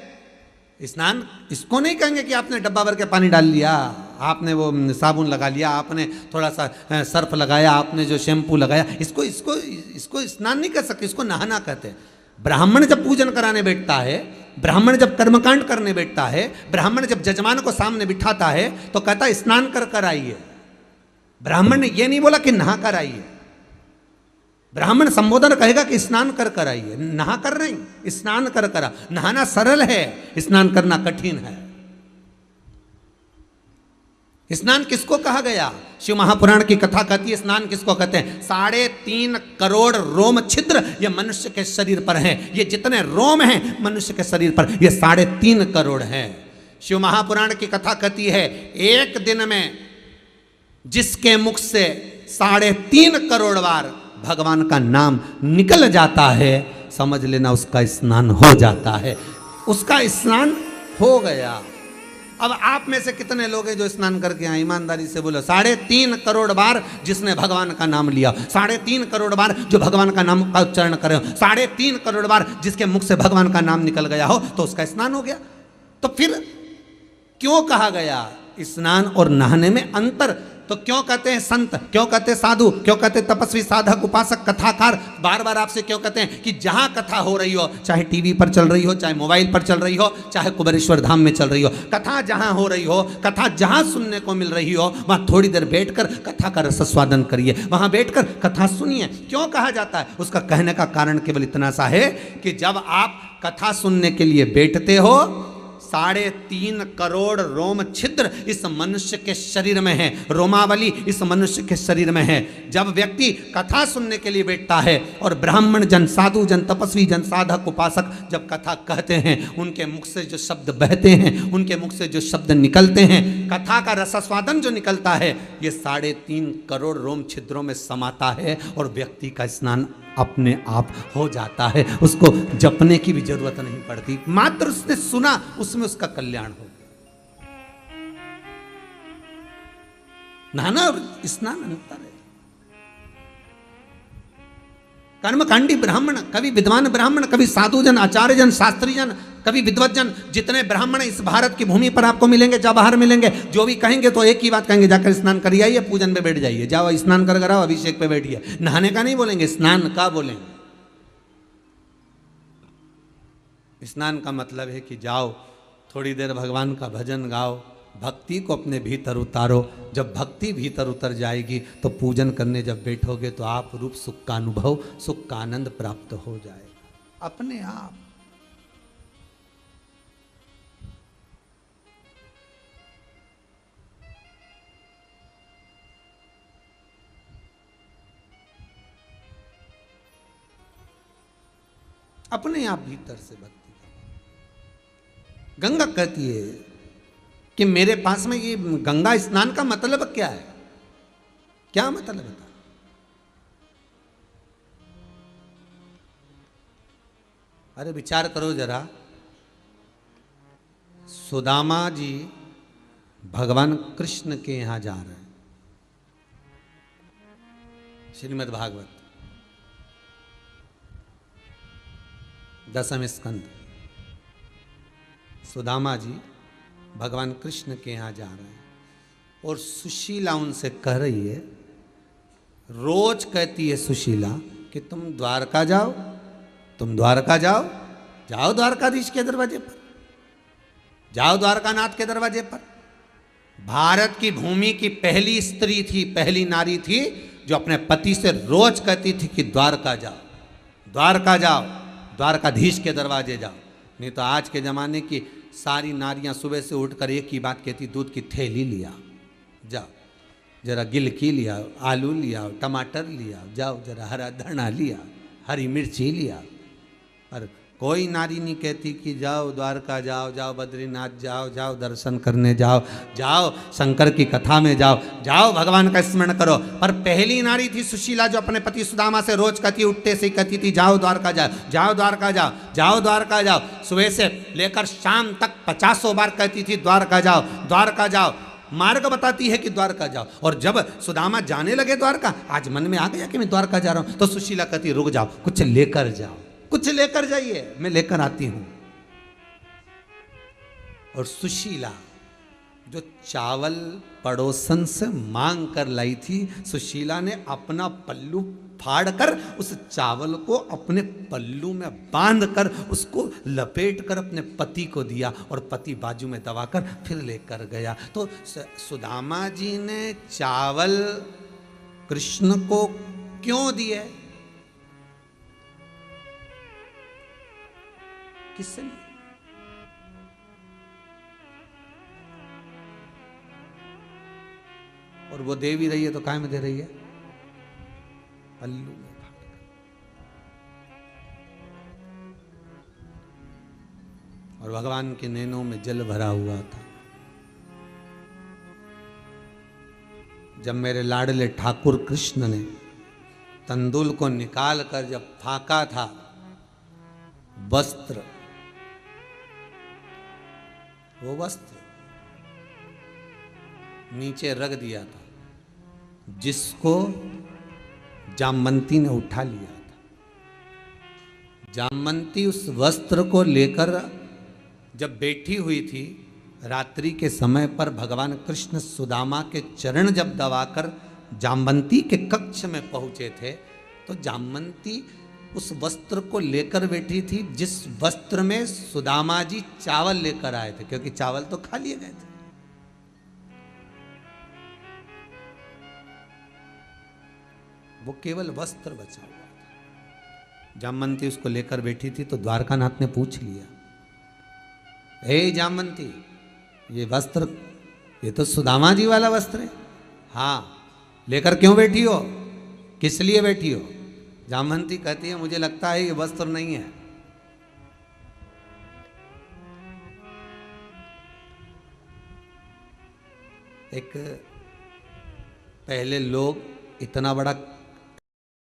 स्नान इसको नहीं कहेंगे कि आपने डब्बा भर के पानी डाल लिया, आपने वो साबुन लगा लिया, आपने थोड़ा सा सर्फ लगाया, आपने जो शैम्पू लगाया, इसको इसको इसको स्नान नहीं कर सकते, इसको नहाना कहते हैं। ब्राह्मण जब पूजन कराने बैठता है, ब्राह्मण जब कर्मकांड करने बैठता है, ब्राह्मण जब जजमान को सामने बिठाता है तो कहता है स्नान कर कर आइए। ब्राह्मण ने यह नहीं बोला कि नहा कर आइए, ब्राह्मण संबोधन कहेगा कि स्नान कर कर आइए, नहा कर नहीं, स्नान कर कर। नहाना सरल है, स्नान करना कठिन है। स्नान किसको कहा गया? शिव महापुराण की कथा कहती है स्नान किसको कहते हैं। 3.5 करोड़ रोम छिद्र ये मनुष्य के शरीर पर हैं। ये जितने रोम हैं मनुष्य के शरीर पर, ये 3.5 करोड़ हैं। शिव महापुराण की कथा कहती है एक दिन में जिसके मुख से 3.5 करोड़ बार भगवान का नाम निकल जाता है, समझ लेना उसका स्नान हो जाता है, उसका स्नान हो गया। अब आप में से कितने लोग हैं जो स्नान करके आए? ईमानदारी से बोलो। 3.5 करोड़ बार जिसने भगवान का नाम लिया, 3.5 करोड़ बार जो भगवान का नाम का उच्चारण करे, 3.5 करोड़ बार जिसके मुख से भगवान का नाम निकल गया हो, तो उसका स्नान हो गया। तो फिर क्यों कहा गया स्नान और नहाने में अंतर? तो क्यों कहते हैं संत, क्यों कहते हैं साधु, क्यों कहते हैं तपस्वी, साधक, उपासक, कथाकार? बार बार आपसे क्यों कहते हैं कि जहां कथा हो रही हो, चाहे टीवी पर चल रही हो, चाहे मोबाइल पर चल रही हो, चाहे कुबेरेश्वर धाम में चल रही हो, कथा जहां हो रही हो, कथा जहां सुनने को मिल रही हो, वहां थोड़ी देर बैठकर कथा का रसस्वादन करिए, वहां बैठकर कथा सुनिए। क्यों कहा जाता है? उसका कहने का कारण केवल इतना सा है कि जब आप कथा सुनने के लिए बैठते हो, 3.5 करोड़ रोम छिद्र इस मनुष्य के शरीर में है, रोमावली इस मनुष्य के शरीर में है। जब व्यक्ति कथा सुनने के लिए बैठता है और ब्राह्मण जन, साधु जन, तपस्वी जन, साधक, उपासक जब कथा कहते हैं, उनके मुख से जो शब्द बहते हैं, उनके मुख से जो शब्द निकलते हैं, कथा का रसास्वादन जो निकलता है, ये 3.5 करोड़ रोम छिद्रों में समाता है और व्यक्ति का स्नान अपने आप हो जाता है। उसको जपने की भी जरूरत नहीं पड़ती, मात्र उसने सुना, उसमें उसका कल्याण हो गया। नहाना और स्नान अंतर है। कर्मकांडी ब्राह्मण, कभी विद्वान ब्राह्मण, कभी साधु जन, आचार्य जन, शास्त्री जन, कभी विद्वत जन, जितने ब्राह्मण इस भारत की भूमि पर आपको मिलेंगे, जब बाहर मिलेंगे, जो भी कहेंगे तो एक ही बात कहेंगे, जाकर स्नान करिए आइए, पूजन पे बैठ जाइए, जाओ स्नान कर आओ, अभिषेक पे बैठिए। नहाने का नहीं बोलेंगे, स्नान का बोलेंगे। स्नान का मतलब है कि जाओ थोड़ी देर भगवान का भजन गाओ, भक्ति को अपने भीतर उतारो। जब भक्ति भीतर उतर जाएगी तो पूजन करने जब बैठोगे तो आप रूप सुख का अनुभव, सुख का आनंद प्राप्त हो जाएगा अपने आप। अपने आप भीतर से भक्ति का। गंगा कहती है कि मेरे पास में ये गंगा स्नान का मतलब क्या है? क्या मतलब है? अरे विचार करो जरा, सुदामा जी भगवान कृष्ण के यहां जा रहे हैं, श्रीमद् भागवत 10वें स्कंद। सुदामा जी भगवान कृष्ण के यहाँ जा रहे हैं और सुशीला उनसे कह रही है, रोज कहती है सुशीला कि तुम द्वारका जाओ, तुम द्वारका जाओ, जाओ द्वारकाधीश के दरवाजे पर, जाओ द्वारकानाथ के दरवाजे पर। भारत की भूमि की पहली स्त्री थी, पहली नारी थी जो अपने पति से रोज कहती थी कि द्वारका जाओ, द्वारका जाओ, द्वारकाधीश के दरवाजे जाओ। नहीं तो आज के ज़माने की सारी नारियां सुबह से उठकर एक ही बात कहती, दूध की थैली लिया, जाओ जरा गिलकी लिया, आलू लिया, टमाटर लिया, जाओ जरा हरा धना लिया, हरी मिर्ची लिया। पर कोई नारी नहीं कहती कि जाओ द्वारका जाओ, जाओ बद्रीनाथ जाओ, जाओ दर्शन करने जाओ, जाओ शंकर की कथा में जाओ, जाओ भगवान का स्मरण करो। पर पहली नारी थी सुशीला जो अपने पति सुदामा से रोज कहती, उठते से ही कहती थी, जाओ द्वारका जाओ, जाओ द्वारका जाओ, जाओ द्वारका जाओ। सुबह से लेकर शाम तक 50 बार कहती थी द्वारका जाओ, द्वारका जाओ। मार्ग बताती है कि द्वारका जाओ। और जब सुदामा जाने लगे द्वारका, आज मन में आ गया कि मैं द्वारका जा रहा हूं, तो सुशीला कहती, रुक जाओ, कुछ लेकर जाओ, कुछ लेकर जाइए, मैं लेकर आती हूं। और सुशीला जो चावल पड़ोसन से मांग कर लाई थी, सुशीला ने अपना पल्लू फाड़कर उस चावल को अपने पल्लू में बांधकर उसको लपेट कर अपने पति को दिया और पति बाजू में दबाकर फिर लेकर गया। तो सुदामा जी ने चावल कृष्ण को क्यों दिए? किससे? और वो दे भी रही है तो काय में दे रही है? पल्लू में। और भगवान के नैनों में जल भरा हुआ था। जब मेरे लाडले ठाकुर कृष्ण ने तंदुल को निकाल कर जब फाका था, वस्त्र, वो वस्त्र नीचे रख दिया था, जिसको जामवंती ने उठा लिया था। जामवंती उस वस्त्र को लेकर जब बैठी हुई थी, रात्रि के समय पर भगवान कृष्ण सुदामा के चरण जब दबाकर जामवंती के कक्ष में पहुंचे थे, तो जामवंती उस वस्त्र को लेकर बैठी थी, जिस वस्त्र में सुदामा जी चावल लेकर आए थे, क्योंकि चावल तो खा लिए गए थे। वो केवल वस्त्र बचा हुआ था। जामवंती उसको लेकर बैठी थी, तो द्वारकानाथ ने पूछ लिया, हे जामवंती, ये वस्त्र, ये तो सुदामा जी वाला वस्त्र है। हाँ, लेकर क्यों बैठी हो, किस लिए बैठी हो? जामवंती कहती है मुझे लगता है ये वस्त्र नहीं है। एक पहले लोग इतना बड़ा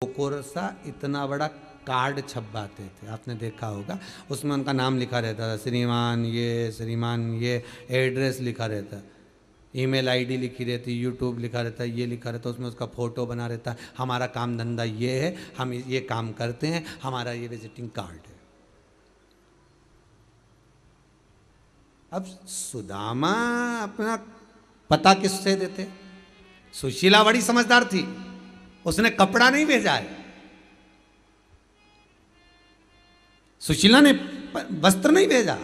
कोरसा, इतना बड़ा कार्ड छपवाते थे, आपने देखा होगा, उसमें उनका नाम लिखा रहता था, श्रीमान ये, एड्रेस लिखा रहता, ईमेल आईडी लिखी रहती, यूट्यूब लिखा रहता, ये लिखा रहता, उसमें उसका फ़ोटो बना रहता, हमारा काम धंधा ये है, हम ये काम करते हैं, हमारा ये विजिटिंग कार्ड है। अब सुदामा अपना पता किससे देते? सुशीला बड़ी समझदार थी, उसने कपड़ा नहीं भेजा है, सुशीला ने वस्त्र नहीं भेजा,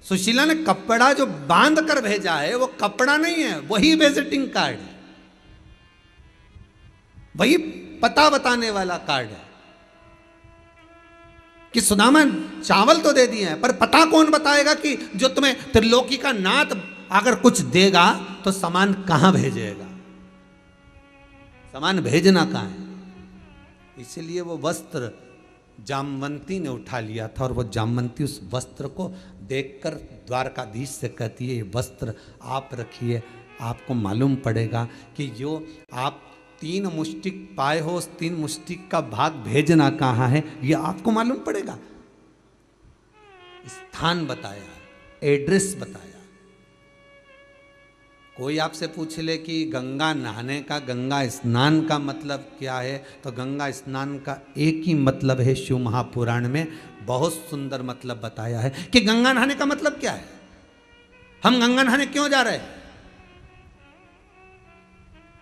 सुशीला ने कपड़ा जो बांध कर भेजा है वो कपड़ा नहीं है, वही विजिटिंग कार्ड है, वही पता बताने वाला कार्ड है। कि सुदामा चावल तो दे दिए हैं, पर पता कौन बताएगा कि जो तुम्हें त्रिलोकी का नाथ अगर कुछ देगा तो सामान कहां भेजेगा, सामान भेजना कहां है। इसलिए वो वस्त्र जामवंती ने उठा लिया था, और वो जामवंती उस वस्त्र को देखकर द्वारकाधीश से कहती है ये वस्त्र आप रखिए, आपको मालूम पड़ेगा कि जो आप 3 मुष्टिक पाए हो, उस 3 मुष्टिक का भाग भेजना कहाँ है ये आपको मालूम पड़ेगा। स्थान बताया, एड्रेस बताया। कोई आपसे पूछ ले कि गंगा नहाने का, गंगा स्नान का मतलब क्या है, तो गंगा स्नान का एक ही मतलब है, शिव महापुराण में बहुत सुंदर मतलब बताया है कि गंगा नहाने का मतलब क्या है। हम गंगा नहाने क्यों जा रहे हैं,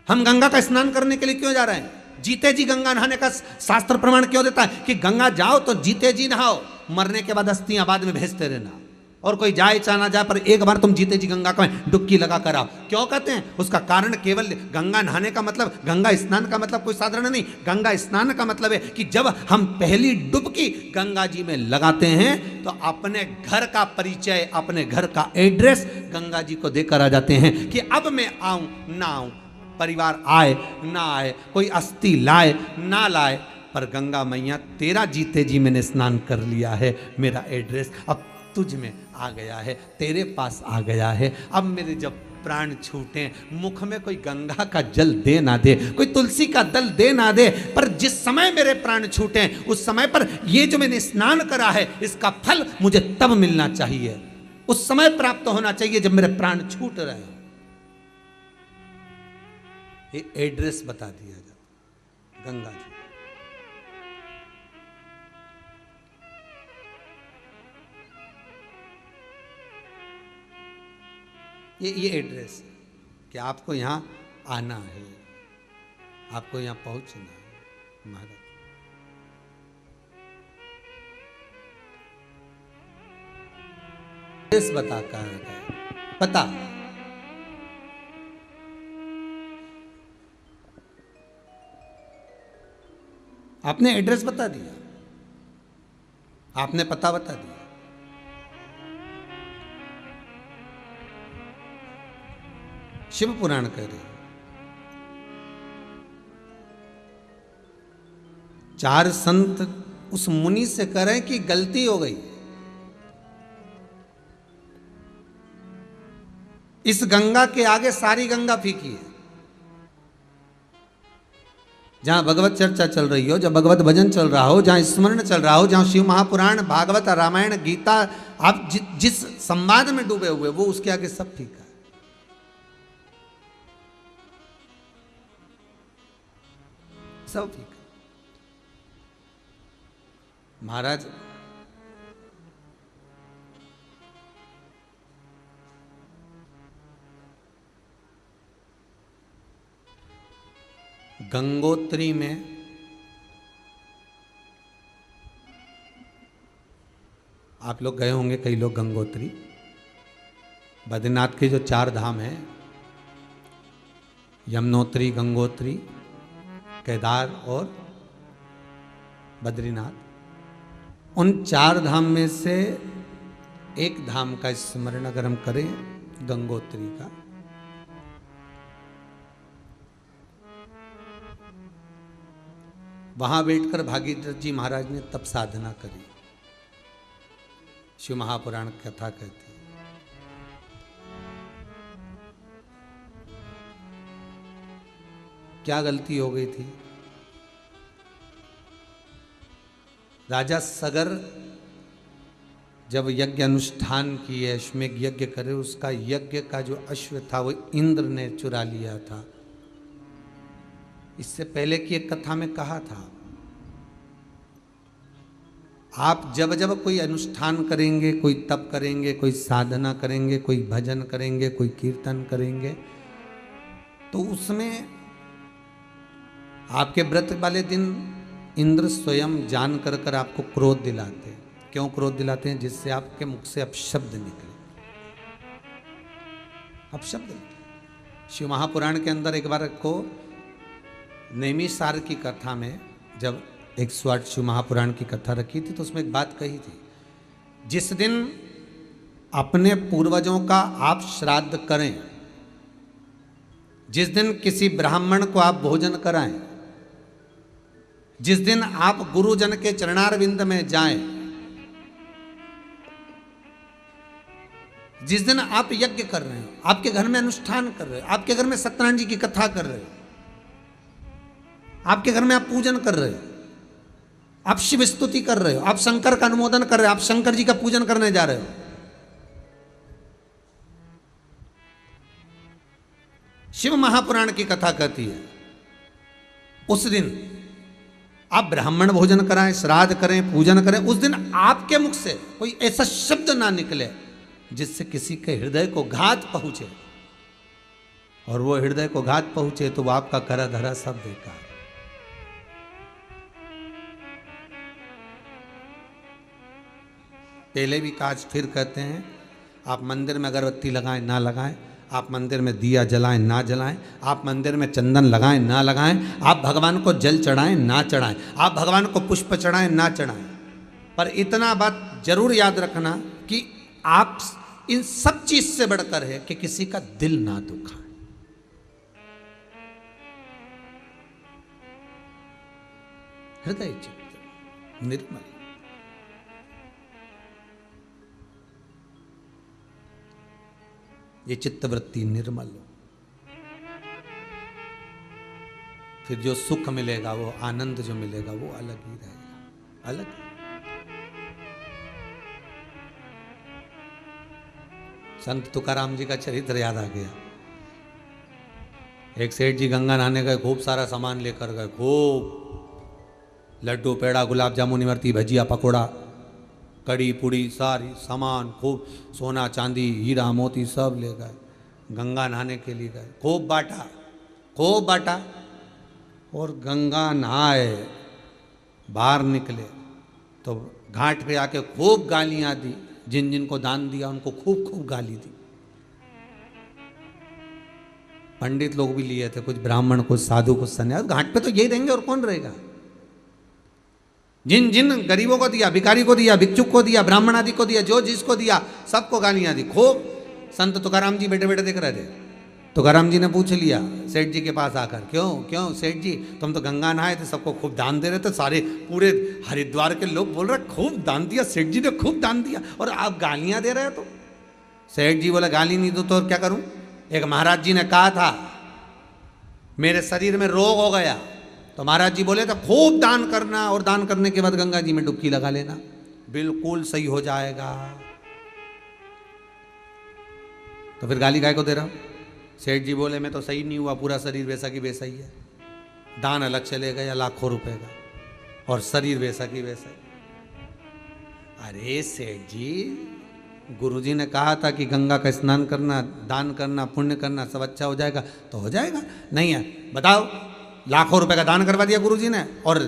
हम गंगा का स्नान करने के लिए क्यों जा रहे हैं? जीते जी गंगा नहाने का शास्त्र प्रमाण क्यों देता है कि गंगा जाओ तो जीते जी नहाओ, मरने के बाद अस्थियां बाद में भेजते रहना, और कोई जाए चाहे ना जाए पर एक बार तुम जीते जी गंगा का डुबकी लगा कर आओ। क्यों कहते हैं? उसका कारण केवल गंगा नहाने का मतलब, गंगा स्नान का मतलब कोई साधारण नहीं, गंगा स्नान का मतलब है कि जब हम पहली डुबकी गंगा जी में लगाते हैं तो अपने घर का परिचय, अपने घर का एड्रेस गंगा जी को देकर आ जाते हैं कि अब मैं आऊं ना आऊं, परिवार आए ना आए, कोई अस्थि लाए ना लाए, पर गंगा मैया तेरा जीते जी मैंने स्नान कर लिया है, मेरा एड्रेस अब तुझ में आ गया है, तेरे पास आ गया है। अब मेरे जब प्राण छूटे, मुख में कोई गंगा का जल दे ना दे, कोई तुलसी का दल दे ना दे, पर जिस समय मेरे प्राण छूटे उस समय पर ये जो मैंने स्नान करा है इसका फल मुझे तब मिलना चाहिए, उस समय प्राप्त होना चाहिए जब मेरे प्राण छूट रहे हो। ये एड्रेस बता दिया जाता गंगा जी। ये एड्रेस है कि आपको यहाँ आना है, आपको यहाँ पहुँचना है। महाराज एड्रेस बता कर पता, आपने एड्रेस बता दिया, आपने पता बता दिया। शिव पुराण कह रहे, 4 संत उस मुनि से कह रहे कि गलती हो गई, इस गंगा के आगे सारी गंगा फीकी है। जहां भगवत चर्चा चल रही हो, जहां भगवत भजन चल रहा हो, जहां स्मरण चल रहा हो, जहां शिव महापुराण, भागवत, रामायण, गीता, आप जिस संवाद में डूबे हुए वो उसके आगे सब फीका है। सब ठीक है। महाराज गंगोत्री में आप लोग गए होंगे, कई लोग गंगोत्री, बद्रीनाथ के जो 4 धाम हैं, यमुनोत्री, गंगोत्री, केदार और बद्रीनाथ, उन 4 धाम में से एक धाम का स्मरण अगर हम करें, गंगोत्री का, वहां बैठकर भागीरथ जी महाराज ने तप साधना करी। शिव महापुराण कथा कहती है। क्या गलती हो गई थी? राजा सगर जब यज्ञ अनुष्ठान किए, अश्वमेघ यज्ञ करे, उसका यज्ञ का जो अश्व था वो इंद्र ने चुरा लिया था। इससे पहले की एक कथा में कहा था, आप जब जब कोई अनुष्ठान करेंगे, कोई तप करेंगे, कोई साधना करेंगे, कोई भजन करेंगे, कोई कीर्तन करेंगे, तो उसमें आपके व्रत वाले दिन इंद्र स्वयं जान कर कर आपको क्रोध दिलाते हैं। क्यों क्रोध दिलाते हैं? जिससे आपके मुख से अपशब्द निकले, अपशब्द निकले। शिव महापुराण के अंदर एक बार को नैमिषारण्य की कथा में जब 108 शिव महापुराण की कथा रखी थी, तो उसमें एक बात कही थी, जिस दिन अपने पूर्वजों का आप श्राद्ध करें, जिस दिन किसी ब्राह्मण को आप भोजन कराएं, जिस दिन आप गुरुजन के चरणारविंद में जाएं, जिस दिन आप यज्ञ कर रहे हो, आपके घर में अनुष्ठान कर रहे हो, आपके घर में सत्यनारायण जी की कथा कर रहे हो, आपके घर में आप पूजन कर रहे हो, आप शिव स्तुति कर रहे हो, आप शंकर का अनुमोदन कर रहे हो, आप शंकर जी का पूजन करने जा रहे हो, शिव महापुराण की कथा कहती है, उस दिन आप ब्राह्मण भोजन कराएं, श्राद्ध करें, पूजन करें, उस दिन आपके मुख से कोई ऐसा शब्द ना निकले जिससे किसी के हृदय को घात पहुंचे, और वो हृदय को घात पहुंचे तो वो आपका करा धरा सब बेकार। पहले भी काज फिर कहते हैं, आप मंदिर में अगरबत्ती लगाएं ना लगाएं, आप मंदिर में दिया जलाएं ना जलाएं, आप मंदिर में चंदन लगाएं ना लगाएं, आप भगवान को जल चढ़ाएं ना चढ़ाएं, आप भगवान को पुष्प चढ़ाएं ना चढ़ाएं, पर इतना बात जरूर याद रखना कि आप इन सब चीज से बढ़कर है कि किसी का दिल ना दुखाए। हृदय चित्त निर्मल, ये चित्तवृत्ति निर्मल हो, फिर जो सुख मिलेगा, वो आनंद जो मिलेगा, वो अलग ही रहेगा, अलग। संत तुकाराम जी का चरित्र याद आ गया। एक सेठ जी गंगा नहाने गए, खूब सारा सामान लेकर गए, खूब लड्डू पेड़ा गुलाब जामुन इमरती भजिया पकोड़ा कड़ी पुड़ी सारी सामान, खूब सोना चांदी हीरा मोती सब ले गए, गंगा नहाने के लिए गए, खूब बांटा, खूब बांटा, और गंगा नहाए बाहर निकले तो घाट पे आके खूब गालियां दी, जिन जिन को दान दिया उनको खूब खूब गाली दी। पंडित लोग भी लिए थे, कुछ ब्राह्मण, कुछ साधु, कुछ सन्यासी, घाट पे तो यही रहेंगे और कौन रहेगा। जिन जिन गरीबों को दिया, भिखारी को दिया, भिक्षुक को दिया, ब्राह्मण आदि को दिया, जो जिसको दिया सबको गालियां दी खूब। संत तुकाराम जी बैठे बैठे देख रहे थे। तुकाराम जी ने पूछ लिया सेठ जी के पास आकर, क्यों क्यों सेठ जी, तुम तो गंगा नहाए थे, सबको खूब दान दे रहे थे, सारे पूरे हरिद्वार के लोग बोल रहे खूब दान दिया, सेठ जी ने खूब दान दिया, और आप गालियां दे रहे हो। तो सेठ जी बोला गाली नहीं दो तो क्या करूं। एक महाराज जी ने कहा था मेरे शरीर में रोग हो गया, तो महाराज जी बोले तो खूब दान करना, और दान करने के बाद गंगा जी में डुबकी लगा लेना, बिल्कुल सही हो जाएगा। तो फिर गाली काय को दे रहा हूं। सेठ जी बोले मैं तो सही नहीं हुआ, पूरा शरीर वैसा की वैसा ही है, दान अलग चले गया लाखों रुपए का, और शरीर वैसा की वैसा ही। अरे सेठ जी, गुरुजी ने कहा था कि गंगा का स्नान करना, दान करना, पुण्य करना, सब अच्छा हो जाएगा, तो हो जाएगा। नहीं है, बताओ, लाखों रुपए का दान करवा दिया गुरुजी ने, और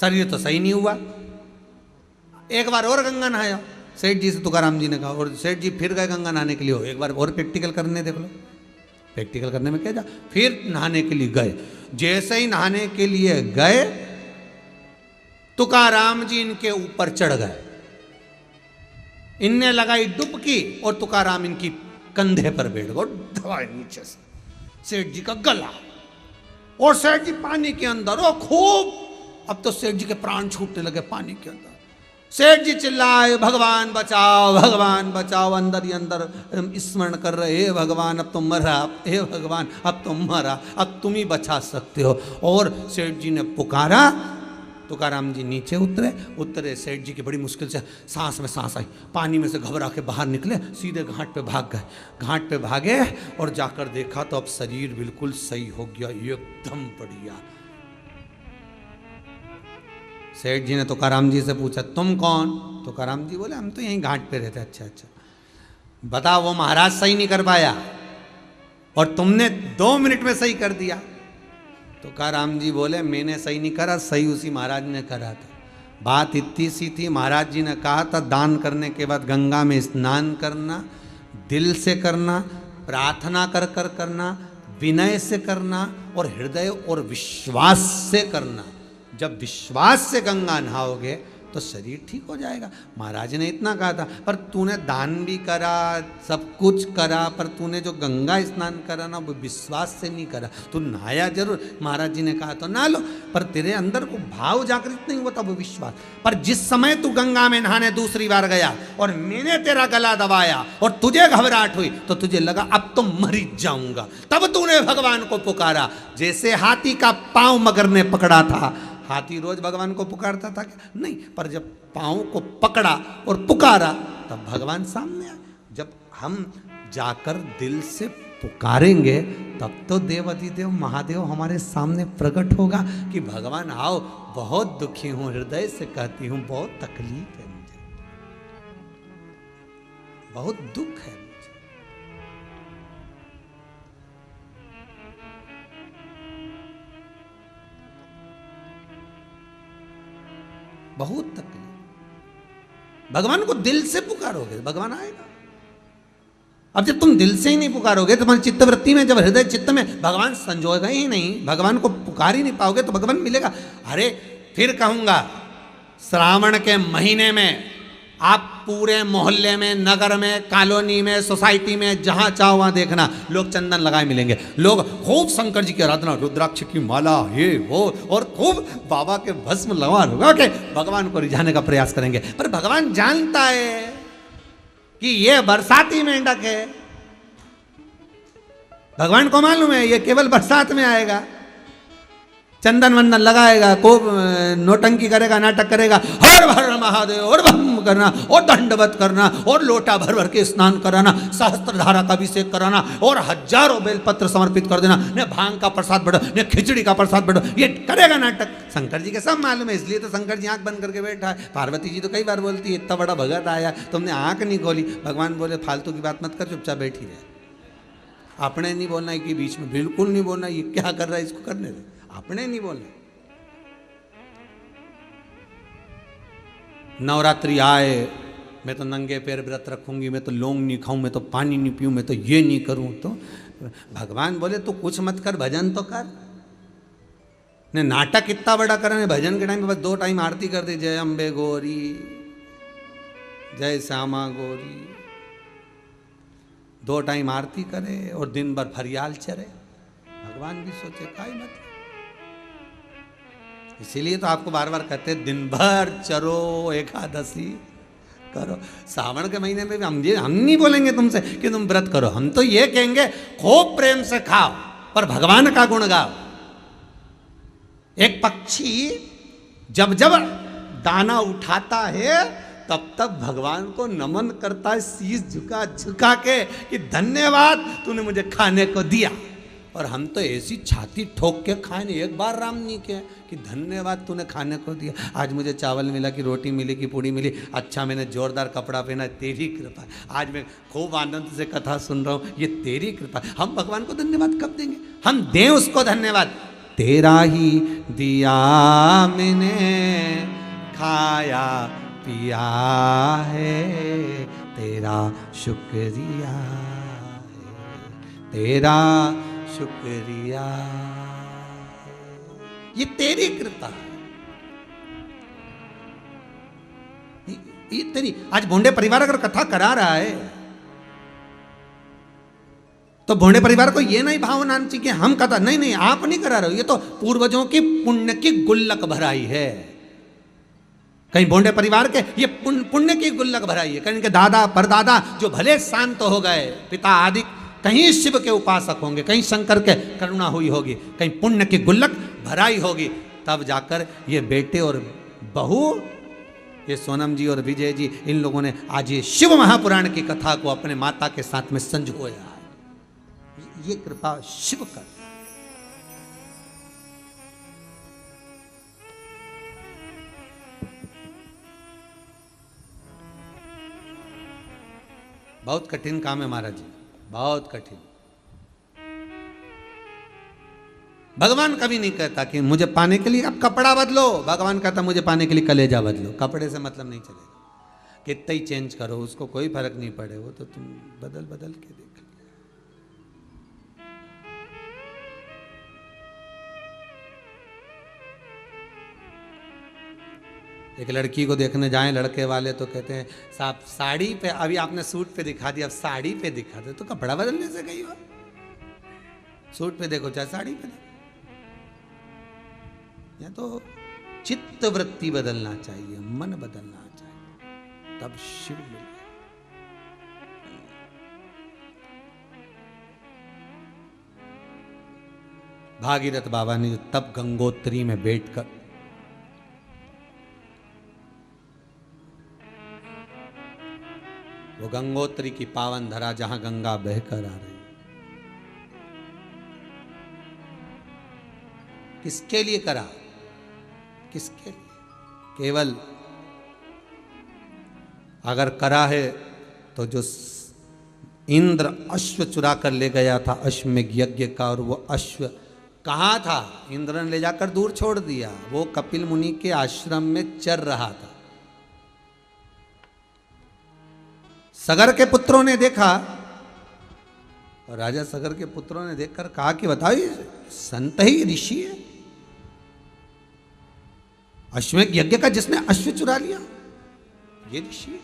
शरीर तो सही नहीं हुआ। एक बार और गंगा नहाया, सेठ जी से तुकाराम जी ने कहा, और सेठ जी फिर गए गंगा नहाने के लिए, हो एक बार और प्रैक्टिकल करने देख लो। प्रैक्टिकल करने में क्या जा, फिर नहाने के लिए गए। जैसे ही नहाने के लिए गए, तुकाराम जी इनके ऊपर चढ़ गए, इनने लगाई डुबकी और तुकाराम इनकी कंधे पर बैठ गए, दबाए नीचे से सेठ जी का गला, और सेठ जी पानी के अंदर, ओ खूब। अब तो सेठ जी के प्राण छूटने लगे पानी के अंदर। सेठ जी चिल्लाए, भगवान बचाओ, भगवान बचाओ, अंदर ही अंदर स्मरण कर रहे, हे भगवान अब तो मरा, हे भगवान अब तो मरा, अब तुम ही बचा सकते हो। और सेठ जी ने पुकारा, तुकाराम जी नीचे उतरे। सेठ जी की बड़ी मुश्किल से सांस में सांस आई, पानी में से घबरा के बाहर निकले, सीधे घाट पे भाग गए। घाट पे भागे और जाकर देखा तो अब शरीर बिल्कुल सही हो गया, एकदम बढ़िया। सेठ जी ने तुकाराम जी से पूछा, तुम कौन? तुकाराम जी बोले, हम तो यहीं घाट पे रहते। अच्छा अच्छा, बताओ वो महाराज सही नहीं कर पाया और तुमने 2 मिनट में सही कर दिया। तुकाराम जी बोले, मैंने सही नहीं करा, सही उसी महाराज ने करा था। बात इतनी सी थी, महाराज जी ने कहा था दान करने के बाद गंगा में स्नान करना, दिल से करना, प्रार्थना कर कर करना, विनय से करना और हृदय और विश्वास से करना। जब विश्वास से गंगा नहाओगे तो शरीर ठीक हो जाएगा। महाराज ने इतना कहा था, पर तूने दान भी करा, सब कुछ करा, पर तूने जो गंगा स्नान करा ना वो विश्वास से नहीं करा। तू नहाया जरूर, महाराज जी ने कहा तो नहा लो, पर तेरे अंदर को भाव जागृत नहीं होता, वो विश्वास। पर जिस समय तू गंगा में नहाने दूसरी बार गया और मैंने तेरा गला दबाया और तुझे घबराहट हुई तो तुझे लगा अब तो मर ही जाऊंगा, तब तूने भगवान को पुकारा। जैसे हाथी का पांव मगर ने पकड़ा था, हाथी रोज भगवान को पुकारता था क्या? नहीं, पर जब पाँव को पकड़ा और पुकारा तब भगवान सामने आए। जब हम जाकर दिल से पुकारेंगे तब तो देवाधिदेव महादेव हमारे सामने प्रकट होगा कि भगवान आओ, बहुत दुखी हूँ, हृदय से कहती हूँ, बहुत तकलीफ है मुझे, बहुत दुख है। बहुत तकलीफ। भगवान को दिल से पुकारोगे भगवान आएगा। अब जब तुम दिल से ही नहीं पुकारोगे, तुम्हारी चित्तवृत्ति में, जब हृदय चित्त में भगवान संजोएगा ही नहीं, भगवान को पुकार ही नहीं पाओगे तो भगवान मिलेगा। अरे फिर कहूंगा, श्रावण के महीने में आप पूरे मोहल्ले में, नगर में, कॉलोनी में, सोसाइटी में, जहां चाहो वहां देखना लोग चंदन लगाए मिलेंगे। लोग खूब शंकर जी की आराधना, रुद्राक्ष की माला, ये वो, और खूब बाबा के भस्म लगा के भगवान को रिझाने का प्रयास करेंगे। पर भगवान जानता है कि ये बरसाती मेंढक है। भगवान को मालूम है ये केवल बरसात में आएगा, चंदन वंदन लगाएगा, को नोटंकी करेगा, नाटक करेगा, हर हर महादेव और बम करना और दंडवत करना और लोटा भर भर के स्नान कराना, सहस्त्रधारा का अभिषेक कराना और हजारों बेलपत्र समर्पित कर देना, ने भांग का प्रसाद बढ़ो, ने खिचड़ी का प्रसाद बढ़ो, ये करेगा नाटक। शंकर जी के सब मालूम है, इसलिए तो शंकर जी आंख बंद करके बैठा है। पार्वती जी तो कई बार बोलती है, इतना बड़ा भगत आया तुमने आंख नहीं खोली। भगवान बोले फालतू की बात मत कर, चुपचाप बैठी रहे। आपने नहीं बोलना है कि बीच में, बिल्कुल नहीं बोलना, ये क्या कर रहा है इसको करने दे, आपने नहीं बोलना। नवरात्रि आए, मैं तो नंगे पैर व्रत रखूंगी, मैं तो लौंग नहीं खाऊं, मैं तो पानी नहीं पीऊं, मैं तो ये नहीं करूं। तो भगवान बोले तू कुछ मत कर, भजन तो कर। ने नाटक इतना बड़ा करने, भजन के टाइम पे बस 2 टाइम आरती कर दी, जय अम्बे गौरी, जय श्यामा गौरी, 2 टाइम आरती करे और दिन भर फरियाल चरे। भगवान भी सोचे काई मत। इसीलिए तो आपको बार बार कहते हैं दिन भर चरो, एकादशी करो। सावन के महीने में भी हम नहीं बोलेंगे तुमसे कि तुम व्रत करो, हम तो ये कहेंगे खूब प्रेम से खाओ पर भगवान का गुण गाओ। एक पक्षी जब जब दाना उठाता है तब तब भगवान को नमन करता है, शीश झुका झुका के कि धन्यवाद तूने मुझे खाने को दिया। और हम तो ऐसी छाती ठोक के खाए नहीं, एक बार राम नहीं किया कि धन्यवाद तूने खाने को दिया। आज मुझे चावल मिला कि रोटी मिली कि पूड़ी मिली, अच्छा मैंने जोरदार कपड़ा पहना, तेरी कृपा। आज मैं खूब आनंद से कथा सुन रहा हूँ, ये तेरी कृपा। हम भगवान को धन्यवाद कब देंगे? हम दें उसको धन्यवाद। तेरा ही दिया मैंने खाया पिया है, तेरा शुक्रिया है, तेरा शुक्रिया, ये तेरी कृपा है। ये तेरी आज भोंडे परिवार अगर कथा करा रहा है तो भोंडे परिवार को ये नहीं भावना आनी चाहिए कि हम कथा, नहीं नहीं आप नहीं करा रहे हो, ये तो पूर्वजों की पुण्य की गुल्लक भराई है। कहीं भोंडे परिवार के ये पुण्य की गुल्लक भराई है, कहीं इनके दादा परदादा जो भले शांत हो गए, पिता आदि कहीं शिव के उपासक होंगे, कहीं शंकर के करुणा हुई होगी, कहीं पुण्य की गुल्लक भराई होगी, तब जाकर ये बेटे और बहू, ये सोनम जी और विजय जी, इन लोगों ने आज ये शिव महापुराण की कथा को अपने माता के साथ में संजोया। ये कृपा शिव कर। बहुत कठिन काम है महाराज जी, बहुत कठिन। भगवान कभी नहीं कहता कि मुझे पाने के लिए अब कपड़ा बदलो, भगवान कहता मुझे पाने के लिए कलेजा बदलो। कपड़े से मतलब नहीं चलेगा, कितना ही चेंज करो उसको कोई फर्क नहीं पड़े, वो तो तुम बदल बदल के देख। एक लड़की को देखने जाएं लड़के वाले तो कहते हैं साहब साड़ी पे, अभी आपने सूट पे दिखा दिया, अब साड़ी पे दिखा दो, तो कपड़ा बदलने से गई हो, सूट पे देखो चाहे साड़ी पे देखो। या तो चित्त वृत्ति बदलना चाहिए, मन बदलना चाहिए, तब शिव मिले। भागीरथ बाबा ने तब गंगोत्री में बैठकर वो गंगोत्री की पावन धरा जहां गंगा बहकर आ रही, किसके लिए करा, किसके लिए? केवल अगर करा है तो जो इंद्र अश्व चुरा कर ले गया था अश्वमेघ यज्ञ का, और वो अश्व कहाँ था? इंद्र ने ले जाकर दूर छोड़ दिया, वो कपिल मुनि के आश्रम में चर रहा था। सगर के पुत्रों ने देखा, और राजा सगर के पुत्रों ने देखकर कहा कि बताओ ये संत ही ऋषि है, अश्वमेघ यज्ञ का जिसने अश्व चुरा लिया ये ऋषि है।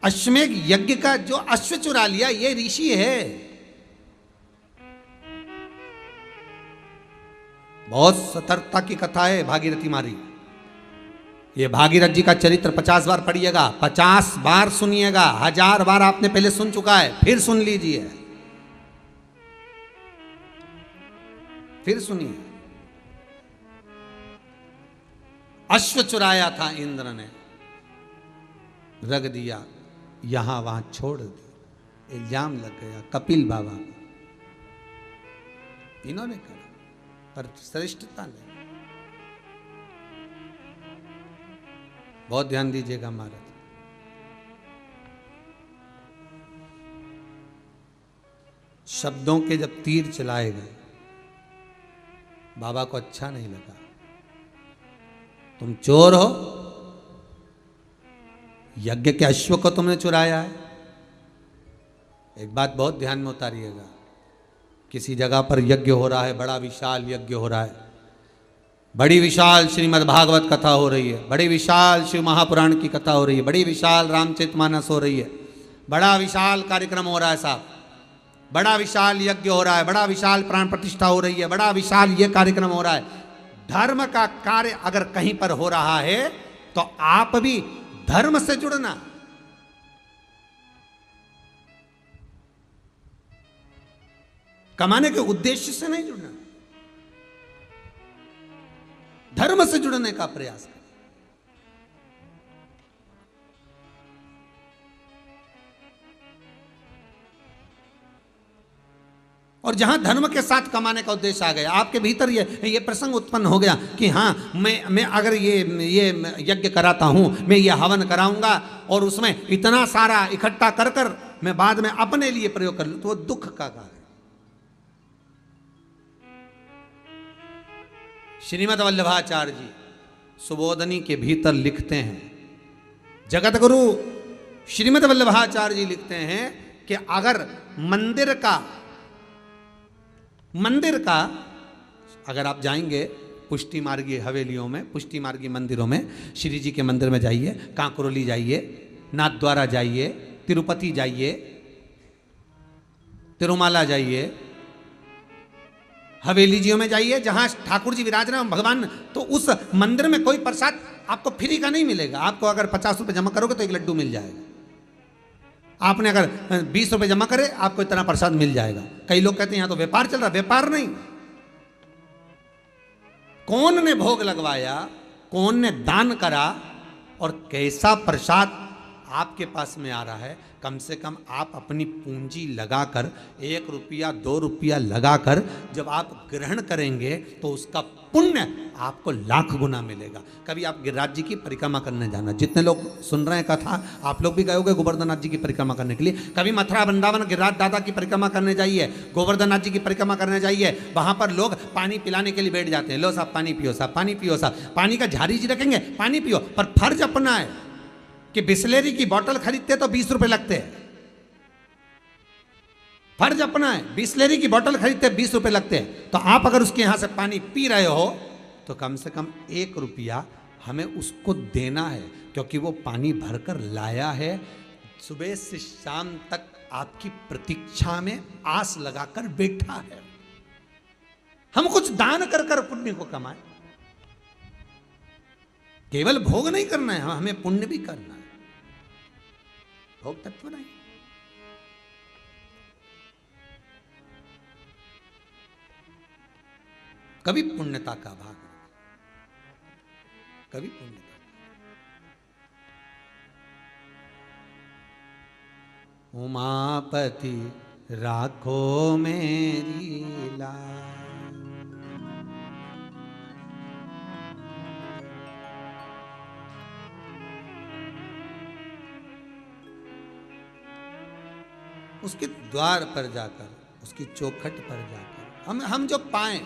अश्वमेघ यज्ञ का जो अश्व चुरा लिया ये ऋषि है। बहुत सतर्कता की कथा है भागीरथी मारी। ये भागीरथ जी का चरित्र 50 बार पढ़िएगा, 50 बार सुनिएगा, 1000 बार आपने पहले सुन चुका है, फिर सुन लीजिए, फिर सुनिए। अश्व चुराया था इंद्र ने, रख दिया, यहां वहां छोड़ दिया, इल्जाम लग गया कपिल बाबा को, इन्होंने कहा, पर श्रेष्ठता नहीं। बहुत ध्यान दीजिएगा महाराज, शब्दों के जब तीर चलाए गए बाबा को अच्छा नहीं लगा। तुम चोर हो, यज्ञ के अश्व को तुमने चुराया है। एक बात बहुत ध्यान में उतारिएगा, किसी जगह पर यज्ञ हो रहा है, बड़ा विशाल यज्ञ हो रहा है, बड़ी विशाल श्रीमद् भागवत कथा हो रही है, बड़ी विशाल शिव महापुराण की कथा हो रही है, बड़ी विशाल रामचरितमानस हो रही है, बड़ा विशाल कार्यक्रम हो रहा है साहब, बड़ा विशाल यज्ञ हो रहा है, बड़ा विशाल प्राण प्रतिष्ठा हो रही है, बड़ा विशाल ये कार्यक्रम हो रहा है। धर्म का कार्य अगर कहीं पर हो रहा है तो आप भी धर्म से जुड़ना, कमाने के उद्देश्य से नहीं जुड़ना, धर्म से जुड़ने का प्रयास करें। और जहां धर्म के साथ कमाने का उद्देश्य आ गया, आपके भीतर ये प्रसंग उत्पन्न हो गया कि हाँ मैं अगर ये यज्ञ कराता हूं, मैं ये हवन कराऊंगा और उसमें इतना सारा इकट्ठा कर कर मैं बाद में अपने लिए प्रयोग कर लूं, तो वो दुख का कार्य। श्रीमद् वल्लभाचार्य जी सुबोधनी के भीतर लिखते हैं, जगत गुरु श्रीमद् वल्लभाचार्य जी लिखते हैं कि अगर मंदिर का मंदिर का अगर आप जाएंगे पुष्टि मार्गी हवेलियों में, पुष्टि मार्गी मंदिरों में, श्री जी के मंदिर में जाइए, कांकरोली जाइए, नाथद्वारा जाइए, तिरुपति जाइए, तिरुमाला जाइए, हवेली जियों में जाइए जहां ठाकुर जी विराज रहे हैं भगवान, तो उस मंदिर में कोई प्रसाद आपको फ्री का नहीं मिलेगा। आपको अगर 50 रुपए जमा करोगे तो एक लड्डू मिल जाएगा। आपने अगर 20 रुपए जमा करे आपको इतना प्रसाद मिल जाएगा। कई लोग कहते हैं यहां तो व्यापार चल रहा, व्यापार नहीं। कौन ने भोग लगवाया, कौन ने दान करा और कैसा प्रसाद आपके पास में आ रहा है, कम से कम आप अपनी पूंजी लगाकर 1 रुपया 2 रुपया लगाकर जब आप ग्रहण करेंगे तो उसका पुण्य आपको लाख गुना मिलेगा। कभी आप गिरिराज जी की परिक्रमा करने जाना, जितने लोग सुन रहे हैं कथा, आप लोग भी गए होंगे गोवर्धननाथ जी की परिक्रमा करने के लिए। कभी मथुरा वृंदावन गिरिराज दादा की परिक्रमा करने जाइए, गोवर्धननाथ जी की परिक्रमा करने जाइए, वहां पर लोग पानी पिलाने के लिए बैठ जाते हैं। लो साहब पानी पियो, साहब पानी पियो, साहब पानी का झाड़ी जी रखेंगे, पानी पियो। पर फर्ज अपना है कि बिस्लेरी की बोतल खरीदते तो 20 रुपए लगते हैं। फर्ज अपना है, बिस्लेरी की बोतल खरीदते 20 रुपए लगते हैं। तो आप अगर उसके यहां से पानी पी रहे हो तो कम से कम 1 रुपया हमें उसको देना है, क्योंकि वो पानी भरकर लाया है, सुबह से शाम तक आपकी प्रतीक्षा में आस लगाकर बैठा है। हम कुछ दान कर कर पुण्य को कमाएं। केवल भोग नहीं करना है, हमें पुण्य भी करना है। भोग तत्व नहीं। कभी पुण्यता का भाग, कभी पुण्यता। उमापति राखो मेरी लाज, उसके द्वार पर जाकर, उसकी चौखट पर जाकर हम जो पाएं,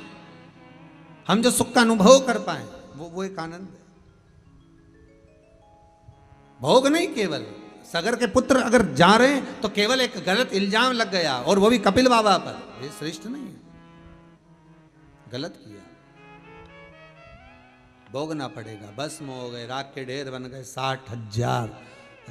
हम जो सुख का अनुभव कर पाए, वो एक आनंद है। भोग नहीं, केवल सगर के पुत्र अगर जा रहे हैं तो केवल एक गलत इल्जाम लग गया, और वो भी कपिल बाबा पर, ये श्रेष्ठ नहीं है, गलत किया, भोगना पड़ेगा। भस्म हो गए, राख के ढेर बन गए, 60,000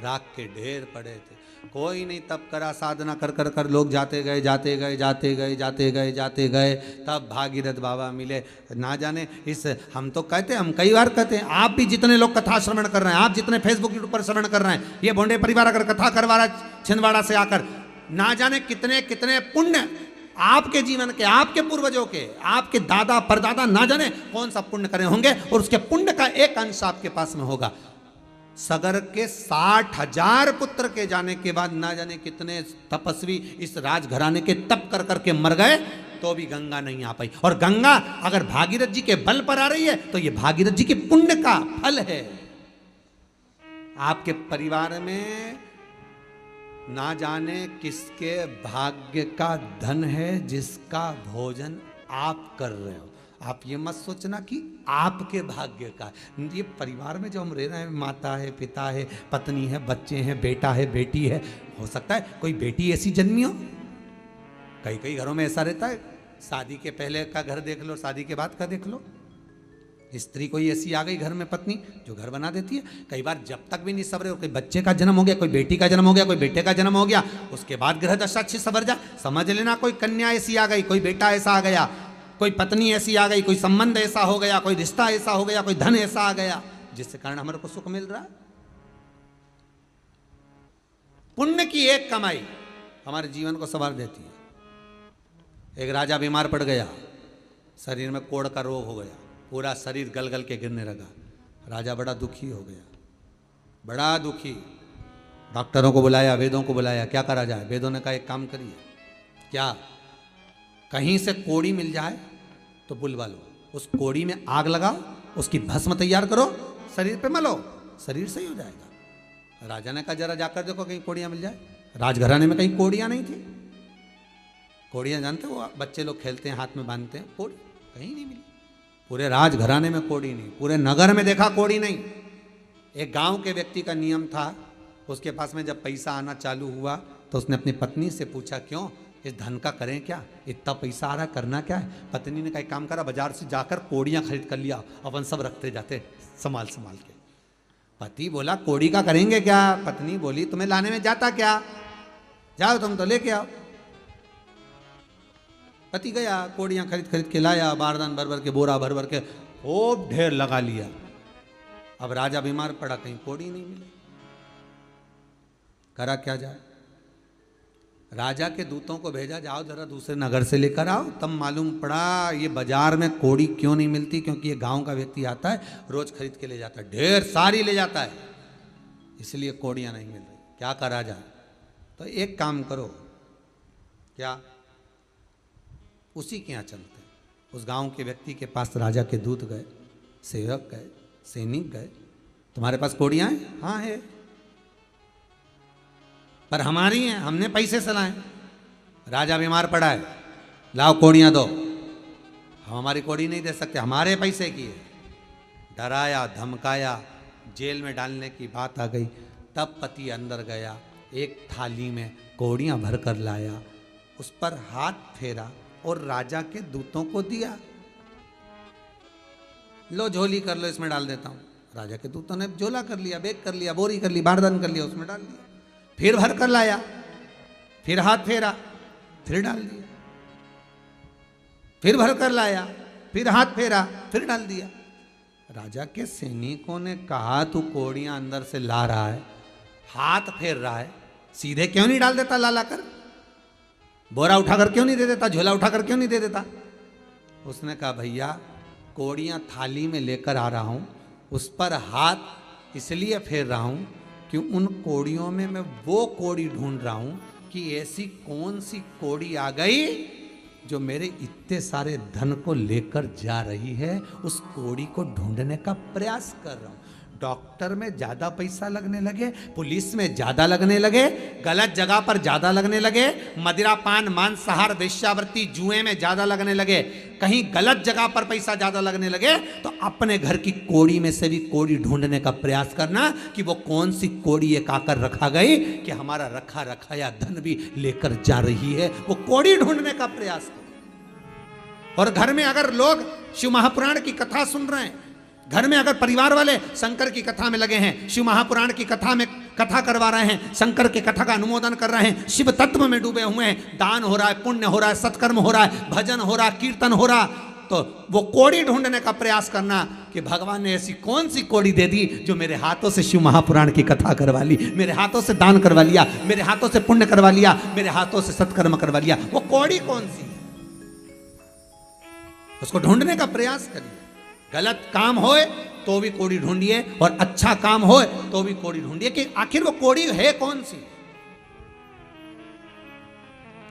राख के ढेर पड़े थे। कोई नहीं तब करा, साधना कर कर कर लोग जाते गए जाते गए जाते गए जाते गए जाते गए, तब भागीरथ बाबा मिले। ना जाने इस, हम तो कहते हैं, हम कई बार कहते हैं, आप भी जितने लोग कथा श्रवण कर रहे हैं, आप जितने फेसबुक यूट्यूब पर श्रवण कर रहे हैं, ये भोंडे परिवार अगर कथा करवा रहा है छिंदवाड़ा से आकर, ना जाने कितने कितने पुण्य आपके जीवन के, आपके पूर्वजों के, आपके दादा परदादा, ना जाने कौन सा पुण्य करे होंगे, और उसके पुण्य का एक अंश आपके पास में होगा। सगर के 60,000 पुत्र के जाने के बाद ना जाने कितने तपस्वी इस राजघराने के तप कर करके मर गए, तो भी गंगा नहीं आ पाई। और गंगा अगर भागीरथ जी के बल पर आ रही है तो ये भागीरथ जी के पुण्य का फल है। आपके परिवार में ना जाने किसके भाग्य का धन है जिसका भोजन आप कर रहे हो। आप ये मत सोचना कि आपके भाग्य का, ये परिवार में जो हम रह रहे हैं, माता है, पिता है, पत्नी है, बच्चे हैं, बेटा है, बेटी है, हो सकता है कोई बेटी ऐसी जन्मी हो, कई कई घरों में ऐसा रहता है। शादी के पहले का घर देख लो, शादी के बाद का देख लो, स्त्री कोई ऐसी आ गई घर में, पत्नी जो घर बना देती है। कई बार जब तक भी नहीं सवरे, कोई बच्चे का जन्म हो गया, कोई बेटी का जन्म हो गया, कोई बेटे का जन्म हो गया, उसके बाद ग्रह दशा अच्छी सवर जा, समझ लेना कोई कन्या ऐसी आ गई, कोई बेटा ऐसा आ गया, कोई पत्नी ऐसी आ गई, कोई संबंध ऐसा हो गया, कोई रिश्ता ऐसा हो गया, कोई धन ऐसा आ गया, जिसके कारण हमारे को सुख मिल रहा है। पुण्य की एक कमाई हमारे जीवन को संवार देती है। एक राजा बीमार पड़ गया, शरीर में कोढ़ का रोग हो गया, पूरा शरीर गल गल के गिरने लगा। राजा बड़ा दुखी हो गया, बड़ा दुखी। डॉक्टरों को बुलाया, वेदों को बुलाया, क्या करा जाए। वेदों ने कहा एक काम करिए, क्या कहीं से कोड़ी मिल जाए तो बुलवा लो, उस कोड़ी में आग लगाओ, उसकी भस्म तैयार करो, शरीर पे मलो, शरीर सही हो जाएगा। राजा ने कहा जरा जाकर देखो कहीं कोड़ियां मिल जाए। राजघराने में कहीं कोड़ियां नहीं थी। कोड़ियां जानते हो, बच्चे लोग खेलते हैं, हाथ में बांधते हैं, कोड़ी कहीं नहीं मिली। पूरे राजघराने में कोड़ी नहीं, पूरे नगर में देखा कोड़ी नहीं। एक गांव के व्यक्ति का नियम था, उसके पास में जब पैसा आना चालू हुआ तो उसने अपनी पत्नी से पूछा क्यों, इस धन का करें क्या, इतना पैसा आ रहा है, करना क्या है। पत्नी ने कहा काम करा, बाजार से जाकर कोड़ियां खरीद कर लिया, अपन सब रखते जाते संभाल संभाल के। पति बोला कोड़ी का करेंगे क्या। पत्नी बोली तुम्हें लाने में जाता क्या, जाओ तुम तो लेके आओ। पति गया, कोड़ियां खरीद खरीद के लाया, बारदान भर भर के, बोरा भर भर के खूब ढेर लगा लिया। अब राजा बीमार पड़ा, कहीं कोड़ी नहीं मिली, करा क्या जाए। राजा के दूतों को भेजा, जाओ जरा दूसरे नगर से लेकर आओ। तब मालूम पड़ा ये बाजार में कोड़ी क्यों नहीं मिलती, क्योंकि ये गांव का व्यक्ति आता है, रोज खरीद के ले जाता है, ढेर सारी ले जाता है, इसलिए कोड़ियां नहीं मिल रही। क्या करा जाए। तो एक काम करो, क्या, उसी के यहाँ चलते। उस गांव के व्यक्ति के पास राजा के दूत गए, सेवक गए, सैनिक गए, तुम्हारे पास कोड़ियां हैं। हाँ है, पर हमारी हैं, हमने पैसे से लाए। राजा बीमार पड़ा है, लाओ कोड़ियां दो। हम हमारी कोड़ी नहीं दे सकते, हमारे पैसे की है। डराया धमकाया, जेल में डालने की बात आ गई। तब पति अंदर गया, एक थाली में कोड़ियां भर कर लाया, उस पर हाथ फेरा और राजा के दूतों को दिया। लो झोली कर लो, इसमें डाल देता हूं। राजा के दूतों ने झोला कर लिया, बैग कर लिया, बोरी कर ली, बारदान कर लिया, उसमें डाल दिया। फिर भर कर लाया, फिर हाथ फेरा, फिर डाल दिया। फिर भर कर लाया, फिर हाथ फेरा, फिर डाल दिया। राजा के सैनिकों ने कहा तू कोड़ियां अंदर से ला रहा है, हाथ फेर रहा है, सीधे क्यों नहीं डाल देता, ला कर बोरा उठाकर क्यों नहीं दे देता, झोला उठाकर क्यों नहीं दे देता। उसने कहा भैया कोड़ियां थाली में लेकर आ रहा हूं, उस पर हाथ इसलिए फेर रहा हूं कि उन कोड़ियों में मैं वो कोड़ी ढूंढ रहा हूं कि ऐसी कौन सी कोड़ी आ गई जो मेरे इतने सारे धन को लेकर जा रही है। उस कोड़ी को ढूंढने का प्रयास कर रहा हूं। डॉक्टर में ज्यादा पैसा लगने लगे, पुलिस में ज्यादा लगने लगे, गलत जगह पर ज्यादा लगने लगे, मदिरा पान मांसाहार वेश्यावृत्ति जुए में ज्यादा लगने लगे, कहीं गलत जगह पर पैसा ज्यादा लगने लगे, तो अपने घर की कोड़ी में से भी कोड़ी ढूंढने का प्रयास करना कि वो कौन सी कोड़ी एक आकर रखा गई कि हमारा रखा रखाया धन भी लेकर जा रही है। वो कोड़ी ढूंढने का प्रयास करो। और घर में अगर लोग शिव महापुराण की कथा सुन रहे हैं, घर में अगर परिवार वाले शंकर की कथा में लगे हैं, शिव महापुराण की कथा में कथा करवा रहे हैं, शंकर के कथा का अनुमोदन कर रहे हैं, शिव तत्व में डूबे हुए हैं, दान हो रहा है, पुण्य हो रहा है, सत्कर्म हो रहा है, भजन हो रहा है, कीर्तन हो रहा, तो वो कोड़ी ढूंढने का प्रयास करना कि भगवान ने ऐसी कौन सी कोड़ी दे दी जो मेरे हाथों से शिव महापुराण की कथा करवा ली, मेरे हाथों से दान करवा लिया, मेरे हाथों से पुण्य करवा लिया, मेरे हाथों से सत्कर्म करवा लिया। वो कोड़ी कौन सी है, उसको ढूंढने का प्रयास करिए। गलत काम होए तो भी कोड़ी ढूंढिए, और अच्छा काम होए तो भी कोड़ी ढूंढिए कि आखिर वो कोड़ी है कौन सी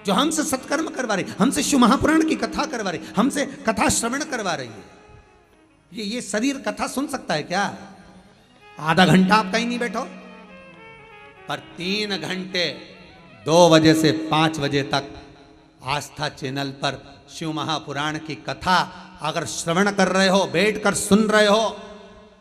जो हमसे सत्कर्म करवा रही, हमसे शिव महापुराण की कथा करवा रही, हमसे कथा श्रवण करवा रही है। ये शरीर कथा सुन सकता है क्या? आधा घंटा आप कहीं नहीं बैठो, पर 3 घंटे 2 बजे से 5 बजे तक आस्था चैनल पर शिव महापुराण की कथा अगर श्रवण कर रहे हो, बैठकर सुन रहे हो,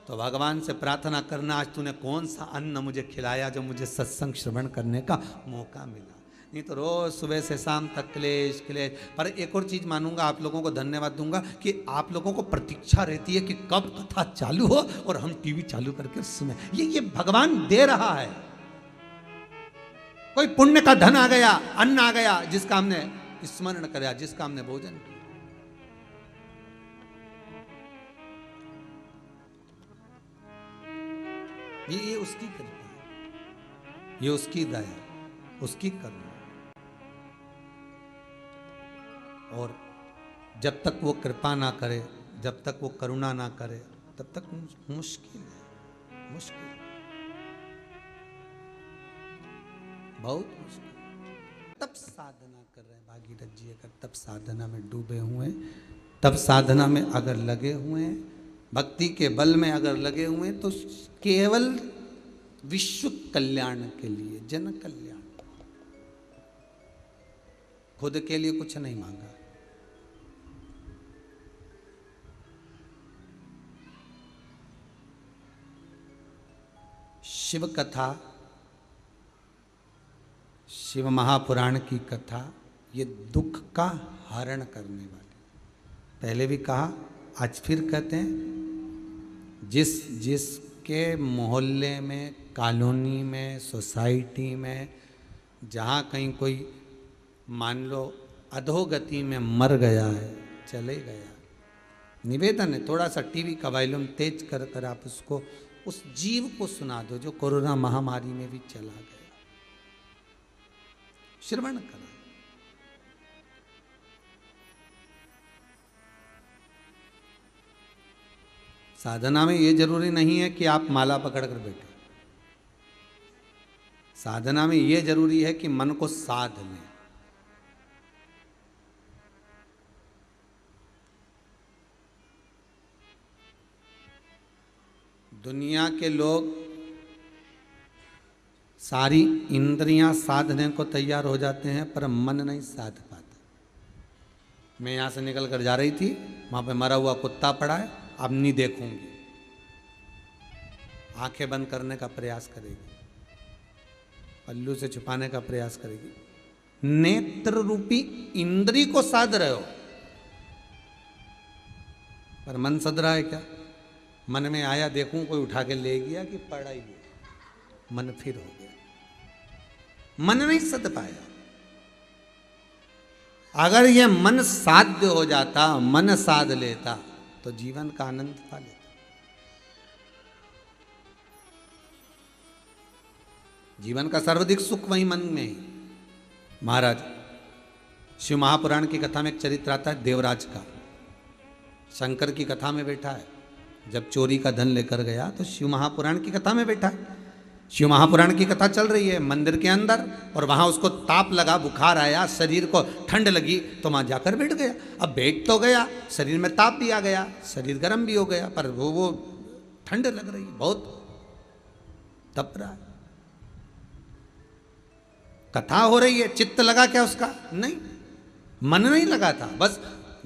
तो भगवान से प्रार्थना करना आज तूने कौन सा अन्न मुझे खिलाया जो मुझे सत्संग श्रवण करने का मौका मिला। नहीं तो रोज सुबह से शाम तक क्लेश क्लेश। पर एक और चीज मानूंगा, आप लोगों को धन्यवाद दूंगा कि आप लोगों को प्रतीक्षा रहती है कि कब कथा चालू हो और हम टीवी चालू करके सुने। ये भगवान दे रहा है। कोई पुण्य का धन आ गया, अन्न आ गया जिसका हमने स्मरण कराया, जिसका हमने भोजन किया। ये उसकी कृपा है, ये उसकी दया, उसकी करुणा। और जब तक वो कृपा ना करे, जब तक वो करुणा ना करे, तब तक मुश्किल है, मुश्किल, बहुत मुश्किल। तब साधना कर रहे हैं भागीरथ जी, अगर तब साधना में डूबे हुए, तब साधना में अगर लगे हुए हैं, भक्ति के बल में अगर लगे हुए हैं, तो केवल विश्व कल्याण के लिए, जन कल्याण, खुद के लिए कुछ नहीं मांगा। शिव कथा, शिव महापुराण की कथा, ये दुख का हरण करने वाले। पहले भी कहा, आज फिर कहते हैं, जिसके मोहल्ले में, कॉलोनी में, सोसाइटी में जहाँ कहीं कोई मान लो अधोगति में मर गया है, चले गया, निवेदन है थोड़ा सा टीवी का वॉल्यूम तेज कर कर आप उसको, उस जीव को सुना दो जो कोरोना महामारी में भी चला गया, श्रवण करा। साधना में ये जरूरी नहीं है कि आप माला पकड़ कर बैठे, साधना में ये जरूरी है कि मन को साध लें। दुनिया के लोग सारी इंद्रियां साधने को तैयार हो जाते हैं पर मन नहीं साध पाता। मैं यहां से निकल कर जा रही थी, वहां पे मरा हुआ कुत्ता पड़ा है, अब नहीं देखूंगी, आंखें बंद करने का प्रयास करेगी, पल्लू से छुपाने का प्रयास करेगी। नेत्र रूपी इंद्री को साध रहे हो पर मन सध रहा है क्या? मन में आया देखूं, कोई उठा के ले गया कि पड़ा ही गया, मन फिर हो गया, मन नहीं सध पाया। अगर ये मन साध्य हो जाता, मन साध लेता तो जीवन का आनंद पा लेता। जीवन का सर्वाधिक सुख वही मन में ही। महाराज शिव महापुराण की कथा में एक चरित्र आता है देवराज का। शंकर की कथा में बैठा है, जब चोरी का धन लेकर गया तो शिव महापुराण की कथा में बैठा है। शिव महापुराण की कथा चल रही है मंदिर के अंदर, और वहां उसको ताप लगा, बुखार आया, शरीर को ठंड लगी तो वहां जाकर बैठ गया। अब बैठ तो गया, शरीर में ताप भी आ गया, शरीर गर्म भी हो गया, पर वो ठंड लग रही, बहुत तप रहा है। कथा हो रही है, चित्त लगा क्या उसका? नहीं, मन नहीं लगा था। बस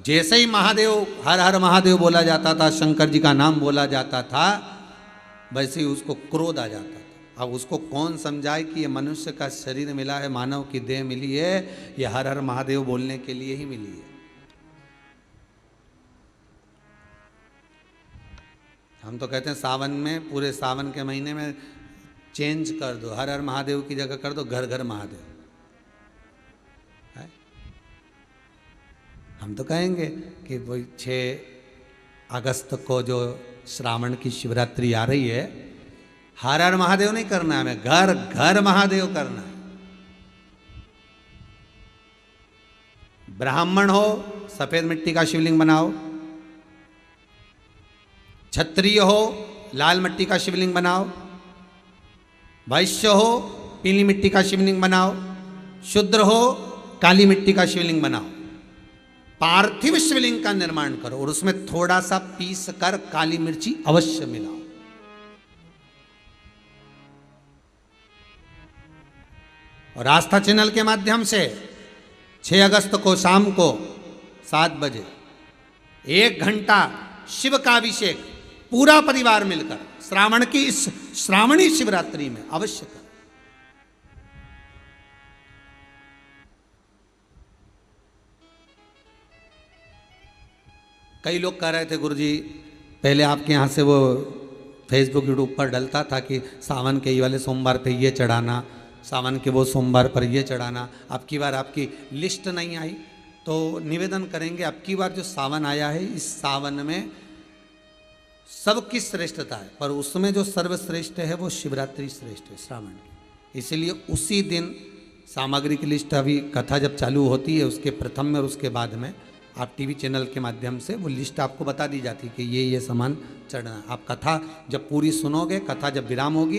जैसे ही महादेव हर हर महादेव बोला जाता था, शंकर जी का नाम बोला जाता था, वैसे ही उसको क्रोध आ जाता था। अब उसको कौन समझाए कि ये मनुष्य का शरीर मिला है, मानव की देह मिली है, ये हर हर महादेव बोलने के लिए ही मिली है। हम तो कहते हैं सावन में, पूरे सावन के महीने में चेंज कर दो, हर हर महादेव की जगह कर दो घर घर महादेव। हम तो कहेंगे कि वही 6 अगस्त को जो श्रावण की शिवरात्रि आ रही है, हर हर महादेव नहीं करना है, हमें घर घर महादेव करना है। ब्राह्मण हो सफेद मिट्टी का शिवलिंग बनाओ, क्षत्रिय हो लाल मिट्टी का शिवलिंग बनाओ, वैश्य हो पीली मिट्टी का शिवलिंग बनाओ, शूद्र हो काली मिट्टी का शिवलिंग बनाओ। पार्थिव शिवलिंग का निर्माण करो और उसमें थोड़ा सा पीस कर काली मिर्ची अवश्य मिलाओ। और आस्था चैनल के माध्यम से 6 अगस्त को शाम को 7 बजे 1 घंटा शिव का अभिषेक पूरा परिवार मिलकर श्रावण की इस श्रावणी शिवरात्रि में अवश्य कर। कई लोग कह रहे थे गुरुजी, पहले आपके यहाँ से वो फेसबुक यूट्यूब पर डलता था कि सावन के ये वाले सोमवार पे ये चढ़ाना, सावन के वो सोमवार पर ये चढ़ाना। अब की बार आपकी लिस्ट नहीं आई, तो निवेदन करेंगे अब की बार जो सावन आया है, इस सावन में सबकी श्रेष्ठता है, पर उसमें जो सर्वश्रेष्ठ है वो शिवरात्रि श्रेष्ठ है श्रावण की। इसीलिए उसी दिन सामग्री की लिस्ट, अभी कथा जब चालू होती है उसके प्रथम में और उसके बाद में आप टीवी चैनल के माध्यम से वो लिस्ट आपको बता दी जाती है कि ये सामान चढ़ना है। आप कथा जब पूरी सुनोगे, कथा जब विराम होगी,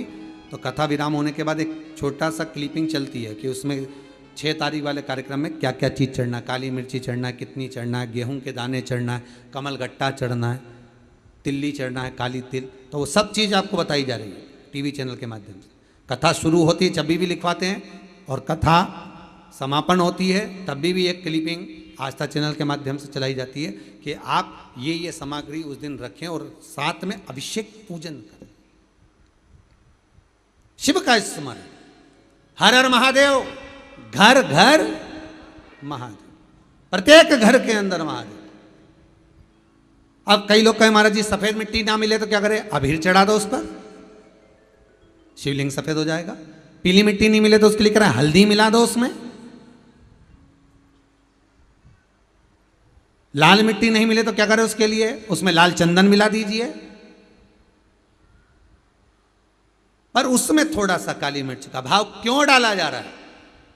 तो कथा विराम होने के बाद एक छोटा सा क्लिपिंग चलती है कि उसमें 6 तारीख वाले कार्यक्रम में क्या क्या चीज़ चढ़ना है, काली मिर्ची चढ़ना है, कितनी चढ़ना है, गेहूं के दाने चढ़ना है, कमल गट्टा चढ़ना है, तिल्ली चढ़ना है, काली तिल, तो वो सब चीज़ आपको बताई जा रही है टीवी चैनल के माध्यम से। कथा शुरू होती है जब भी लिखवाते हैं, और कथा समापन होती है तभी भी एक क्लिपिंग आस्था चैनल के माध्यम से चलाई जाती है कि आप ये सामग्री उस दिन रखें और साथ में अभिषेक पूजन करें, शिव का स्मरण। हर हर महादेव घर घर महादेव, प्रत्येक घर के अंदर महादेव। अब कई लोग कहे महाराज जी सफेद मिट्टी ना मिले तो क्या करें? अबीर चढ़ा दो उस पर, शिवलिंग सफेद हो जाएगा। पीली मिट्टी नहीं मिले तो उसके लिए करें हल्दी मिला दो उसमें। लाल मिट्टी नहीं मिले तो क्या करें उसके लिए? उसमें लाल चंदन मिला दीजिए। पर उसमें थोड़ा सा काली मिर्च का भाव क्यों डाला जा रहा है?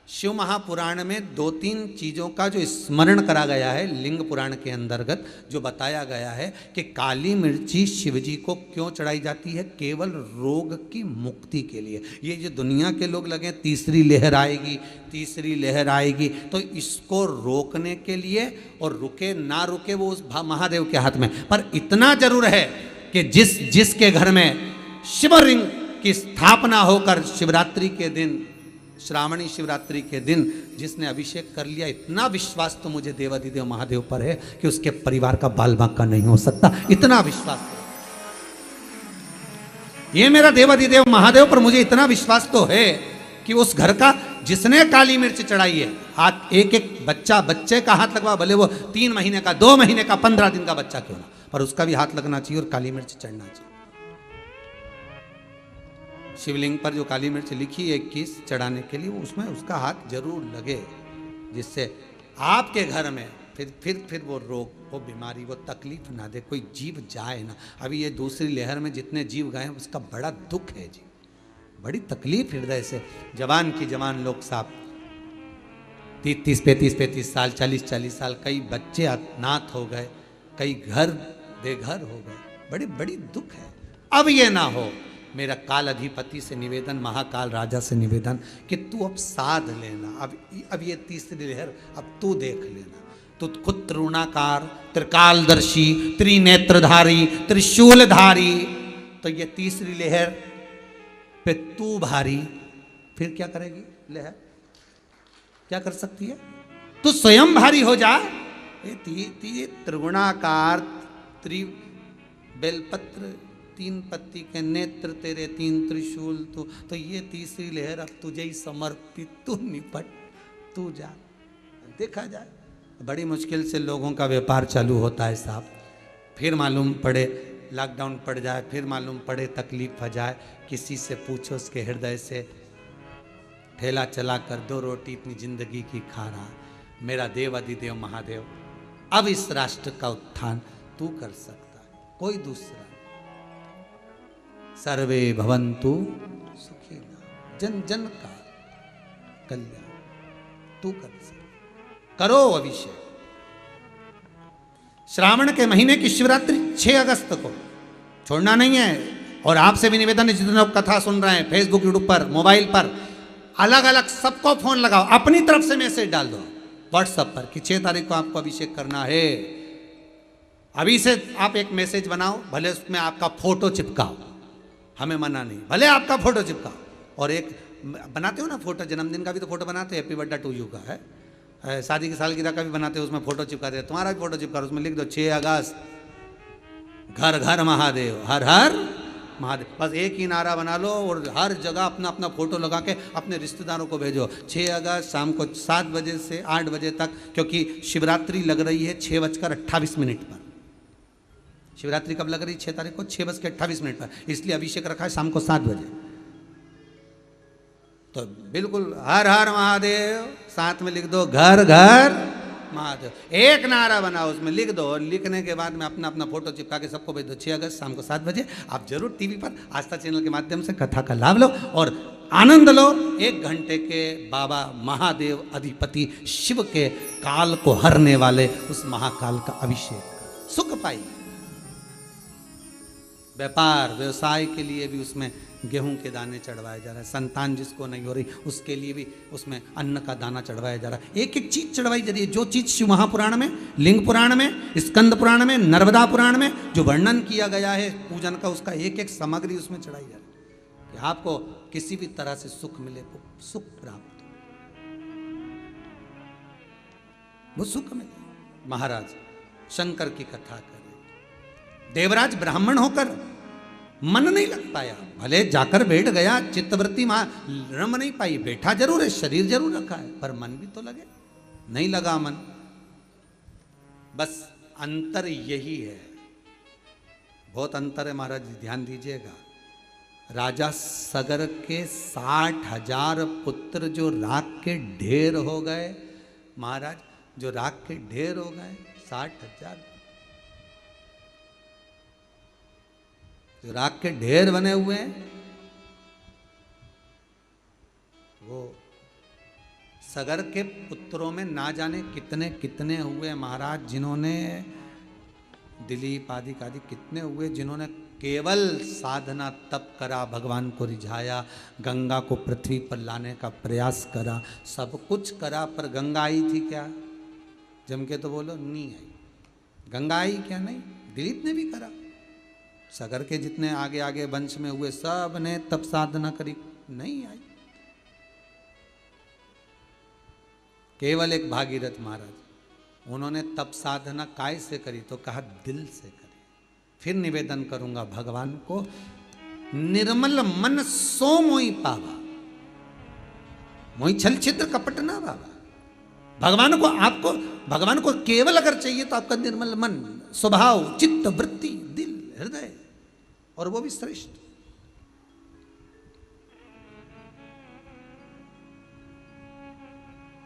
शिव महापुराण में 2-3 चीजों का जो स्मरण करा गया है, लिंग पुराण के अंतर्गत जो बताया गया है कि काली मिर्ची शिवजी को क्यों चढ़ाई जाती है? केवल रोग की मुक्ति के लिए। ये जो दुनिया के लोग लगे तीसरी लहर आएगी, तीसरी लहर आएगी, तो इसको रोकने के लिए, और रुके ना रुके वो उस महादेव के हाथ में। पर इतना जरूर है कि जिसके घर में शिवलिंग की स्थापना होकर शिवरात्रि के दिन, श्रावणी शिवरात्रि के दिन जिसने अभिषेक कर लिया, इतना विश्वास तो मुझे देवाधिदेव महादेव पर है कि उसके परिवार का बाल बांका नहीं हो सकता। इतना विश्वास है, ये मेरा देवाधिदेव महादेव पर मुझे इतना विश्वास तो है कि उस घर का जिसने काली मिर्च चढ़ाई है, हाथ एक बच्चे का हाथ लगवा, भले वो 3 महीने का, 2 महीने का, 15 दिन का बच्चा क्यों ना, पर उसका भी हाथ लगना चाहिए और काली मिर्च चढ़ना चाहिए। शिवलिंग पर जो काली मिर्च लिखी है 21 चढ़ाने के लिए, वो उसमें उसका हाथ जरूर लगे, जिससे आपके घर में फिर वो रोग, वो बीमारी, वो तकलीफ ना दे, कोई जीव जाए ना। अभी ये दूसरी लहर में जितने जीव गए हैं उसका बड़ा दुख है जी, बड़ी तकलीफ हृदय से। जवान की जवान लोग साहब 30-35 साल, 40 साल, कई बच्चे अनाथ हो गए, कई घर बेघर हो गए, बड़ी दुख है। अब ये ना हो। मेरा काल अधिपति से निवेदन, महाकाल राजा से निवेदन कि तू अब साध लेना। अब ये तीसरी लहर अब तू देख लेना। तू खुद त्रिगुणाकार, त्रिकालदर्शी, त्रिनेत्रधारी, त्रिशूलधारी, तो ये तीसरी लहर पे तू भारी। फिर क्या करेगी लहर? क्या कर सकती है? तू स्वयं भारी हो जा। त्रिगुणाकार, बेलपत्र, 3 पत्ती के नेत्र तेरे, 3 त्रिशूल तो ये तीसरी लहर अब तुझे ही समर्पित। तू निपट, तू जा, देखा जाए। बड़ी मुश्किल से लोगों का व्यापार चालू होता है साहब, फिर मालूम पड़े लॉकडाउन पड़ जाए, फिर मालूम पड़े तकलीफ हो जाए। किसी से पूछो उसके हृदय से, ठेला चला कर 2 रोटी अपनी जिंदगी की खा रहा। मेरा देव अधिदेव महादेव, अब इस राष्ट्र का उत्थान तू कर सकता है, कोई दूसरा। सर्वे भवन्तु सुखिनः, जन जन का कल्याण तू कर सकता, करो अभिषेक। श्रावण के महीने की शिवरात्रि 6 अगस्त को छोड़ना नहीं है। और आपसे भी निवेदन है, जितने लोग कथा सुन रहे हैं फेसबुक, यूट्यूब पर, मोबाइल पर, अलग अलग सबको फोन लगाओ, अपनी तरफ से मैसेज डाल दो व्हाट्सएप पर कि 6 तारीख को आपको अभिषेक करना है। अभी से आप एक मैसेज बनाओ, भले उसमें आपका फोटो चिपकाओ, हमें मना नहीं, भले आपका फोटो चिपकाओ। और एक बनाते हो ना फोटो, जन्मदिन का भी तो फोटो बनाते हो, हैप्पी बर्थडे टू यू का है, शादी की सालगिरह का भी बनाते हो, उसमें फोटो चिपकाते हैं। तुम्हारा भी फोटो चिपका, उसमें लिख दो 6 अगस्त, घर घर महादेव, हर हर महादेव। बस एक ही नारा बना लो और हर जगह अपना अपना फोटो लगा के अपने रिश्तेदारों को भेजो। 6 अगस्त शाम को 7 बजे से 8 बजे तक, क्योंकि शिवरात्रि लग रही है 6:28 पर। शिवरात्रि कब लग रही है? 6 तारीख को 6:28 पर, इसलिए अभिषेक रखा है शाम को 7 बजे। तो बिल्कुल हर हर महादेव, साथ में लिख दो घर घर महादेव, एक नारा बनाओ उसमें लिख दो, और लिखने के बाद में अपना अपना फोटो चिपका के सबको भेज दो। 6 अगस्त शाम को 7 बजे आप जरूर टीवी पर आस्था चैनल के माध्यम से कथा का लाभ लो और आनंद लो। 1 घंटे के बाबा महादेव अधिपति शिव के काल को हरने वाले उस महाकाल का अभिषेक, सुख पाइए। व्यापार व्यवसाय के लिए भी उसमें गेहूं के दाने चढ़वाए जा रहे हैं, संतान जिसको नहीं हो रही उसके लिए भी उसमें अन्न का दाना चढ़वाया जा रहा है। एक एक चीज चढ़वाई जा रही है। जो चीज शिव महापुराण में, लिंग पुराण में, स्कंद पुराण में, नर्मदा पुराण में जो वर्णन किया गया है पूजन का, उसका एक एक सामग्री उसमें चढ़ाई जा रही है कि आपको किसी भी तरह से सुख मिले, वो सुख प्राप्त हो, वो सुख मिले। महाराज शंकर की कथा करें, देवराज ब्राह्मण होकर मन नहीं लग पाया, भले जाकर बैठ गया, चित्तवृत्ति रम नहीं पाई, बैठा जरूर है, शरीर जरूर रखा है, पर मन भी तो लगे। नहीं लगा मन। बस अंतर यही है, बहुत अंतर है महाराज जी, ध्यान दीजिएगा। राजा सगर के 60,000 पुत्र जो राख के ढेर हो गए, महाराज जो राख के ढेर हो गए 60,000, जो राख के ढेर बने हुए हैं, वो सगर के पुत्रों में ना जाने कितने कितने हुए महाराज, जिन्होंने दिलीप आदि कितने हुए जिन्होंने केवल साधना तप करा, भगवान को रिझाया, गंगा को पृथ्वी पर लाने का प्रयास करा, सब कुछ करा, पर गंगा आई थी क्या? जम के तो बोलो, नहीं आई। गंगा आई क्या? नहीं। दिलीप ने भी करा, सगर के जितने आगे आगे वंश में हुए सब ने तप साधना करी, नहीं आई। केवल एक भागीरथ महाराज, उन्होंने तप साधना काय से करी? तो कहा दिल से करी। फिर निवेदन करूंगा भगवान को, निर्मल मन सो मोई पावा, मोई छल छिद्र कपट ना बाबा। भगवान को, आपको भगवान को केवल अगर चाहिए तो आपका निर्मल मन, स्वभाव, चित्त, वृत्ति, दिल, हृदय, और वो भी श्रेष्ठ।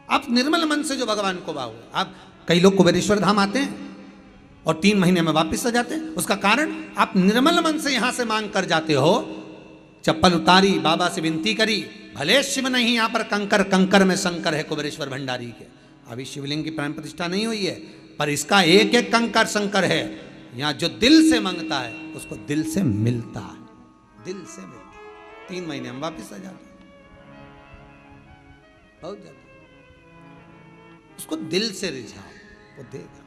आप निर्मल मन से जो भगवान को भाव, आप कई लोग कुबेरेश्वर धाम आते हैं और 3 महीने में वापस आ जाते हैं। उसका कारण आप निर्मल मन से यहां से मांग कर जाते हो। चप्पल उतारी, बाबा से विनती करी, भले शिव नहीं, यहां पर कंकर, कंकर में शंकर है कुबेरेश्वर भंडारी के। अभी शिवलिंग की प्राण प्रतिष्ठा नहीं हुई है, पर इसका एक एक कंकर शंकर है। यहां जो दिल से मांगता है उसको दिल से मिलता है, दिल से मिलता है। 3 महीने में वापस आ जाते हैं, बहुत जाता। उसको दिल से रिझाओ, वो देगा।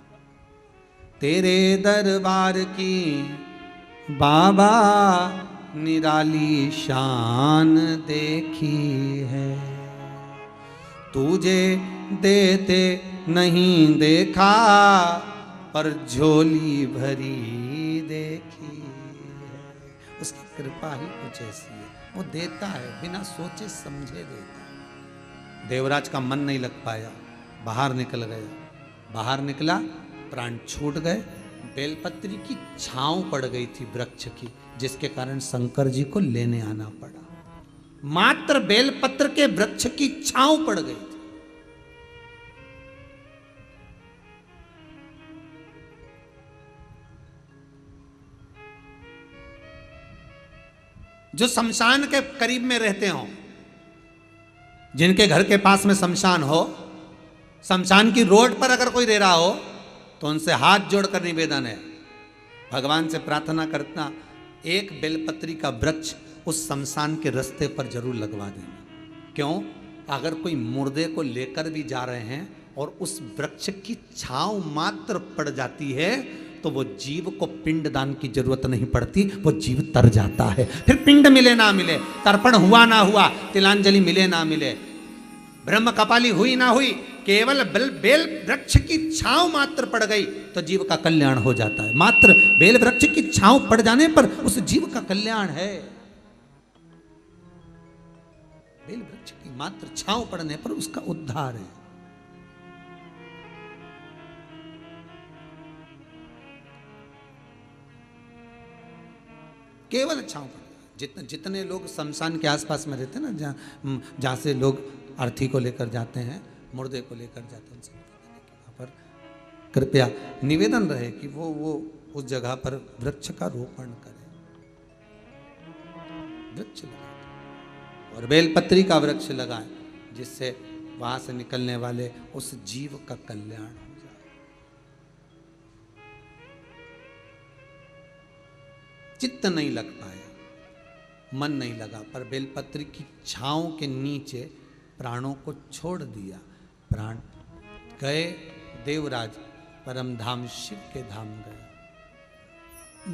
तेरे दरबार की बाबा निराली शान देखी है, तुझे देते नहीं देखा, पर झोली भरी देखी है। उसकी कृपा ही कुछ ऐसी है, वो देता है, बिना सोचे समझे देता है। देवराज का मन नहीं लग पाया, बाहर निकल गया। बाहर निकला, प्राण छूट गए। बेलपत्री की छांव पड़ गई थी वृक्ष की, जिसके कारण शंकर जी को लेने आना पड़ा। मात्र बेलपत्र के वृक्ष की छांव पड़ गई थी। जो शमशान के करीब में रहते हो, जिनके घर के पास में शमशान हो, शमशान की रोड पर अगर कोई रह रहा हो, तो उनसे हाथ जोड़कर निवेदन है, भगवान से प्रार्थना करना, एक बेलपत्री का वृक्ष उस शमशान के रास्ते पर जरूर लगवा देना। क्यों? अगर कोई मुर्दे को लेकर भी जा रहे हैं और उस वृक्ष की छांव मात्र पड़ जाती है, तो वो जीव को पिंड दान की जरूरत नहीं पड़ती, वो जीव तर जाता है। फिर पिंड मिले ना मिले, तर्पण हुआ ना हुआ, तिलांजलि मिले ना मिले, ब्रह्म कपाली हुई ना हुई, केवल बेल वृक्ष की छांव मात्र पड़ गई तो जीव का कल्याण हो जाता है। मात्र बेल वृक्ष की छांव पड़ जाने पर उस जीव का कल्याण है। बेल वृक्ष की मात्र छांव पड़ने पर उसका उद्धार है। केवल छांव पड़, जितने लोग शमशान के आसपास में रहते हैं ना, जहाँ से लोग अर्थी को लेकर जाते हैं, मुर्दे को लेकर जाते हैं, वहाँ पर कृपया निवेदन रहे कि वो उस जगह पर वृक्ष का रोपण करें, वृक्ष लगाएं और बेलपत्री का वृक्ष लगाएं, जिससे वहां से निकलने वाले उस जीव का कल्याण हो जाए। चित्त नहीं लग पाया, मन नहीं लगा, पर बेलपत्री की छांव के नीचे प्राणों को छोड़ दिया। प्राण गए देवराज, परम धाम शिव के धाम गए।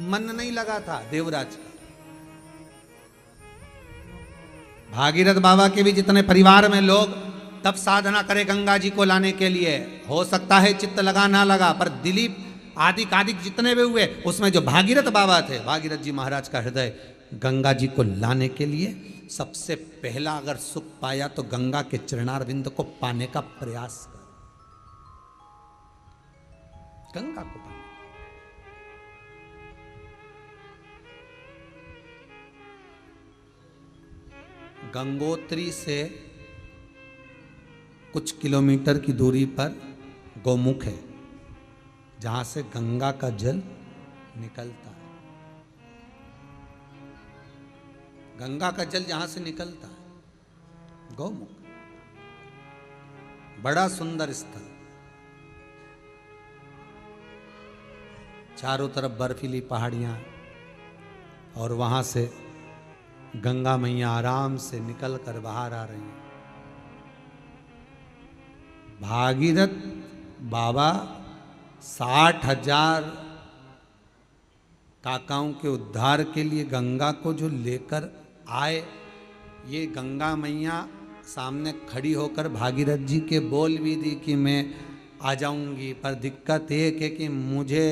मन नहीं लगा था देवराज का। भागीरथ बाबा के भी जितने परिवार में लोग तब साधना करे गंगा जी को लाने के लिए, हो सकता है चित्त लगा ना लगा, पर दिलीप आदि जितने भी हुए, उसमें जो भागीरथ बाबा थे, भागीरथ जी महाराज का हृदय गंगा जी को लाने के लिए सबसे पहला अगर सुख पाया तो गंगा के चरणारविंद को पाने का प्रयास कर। गंगा को पानी। गंगोत्री से कुछ किलोमीटर की दूरी पर गौमुख है, जहां से गंगा का जल निकलता है। गंगा का जल जहां से निकलता है गौमुख, बड़ा सुंदर स्थल, चारों तरफ बर्फीली पहाड़ियां, और वहां से गंगा मैया आराम से निकल कर बाहर आ रही हैं। भागीरथ बाबा 60,000 काकाओं के उद्धार के लिए गंगा को जो लेकर आए, ये गंगा मैया सामने खड़ी होकर भागीरथ जी के बोल भी दी कि मैं आ जाऊंगी, पर दिक्कत एक है कि मुझे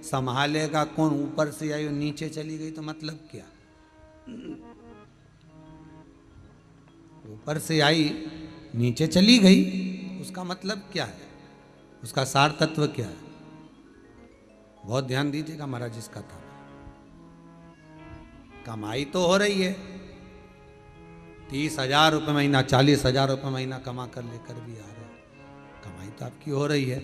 संभालेगा कौन। ऊपर से आई और नीचे चली गई तो मतलब क्या? ऊपर से आई नीचे चली गई, उसका मतलब क्या है? उसका सार तत्व क्या है? बहुत ध्यान दीजिएगा महाराज इस कथा में। कमाई तो हो रही है, 30,000 रुपये महीना, 40,000 रुपये महीना कमा कर लेकर भी आ रहे हैं। कमाई तो आपकी हो रही है,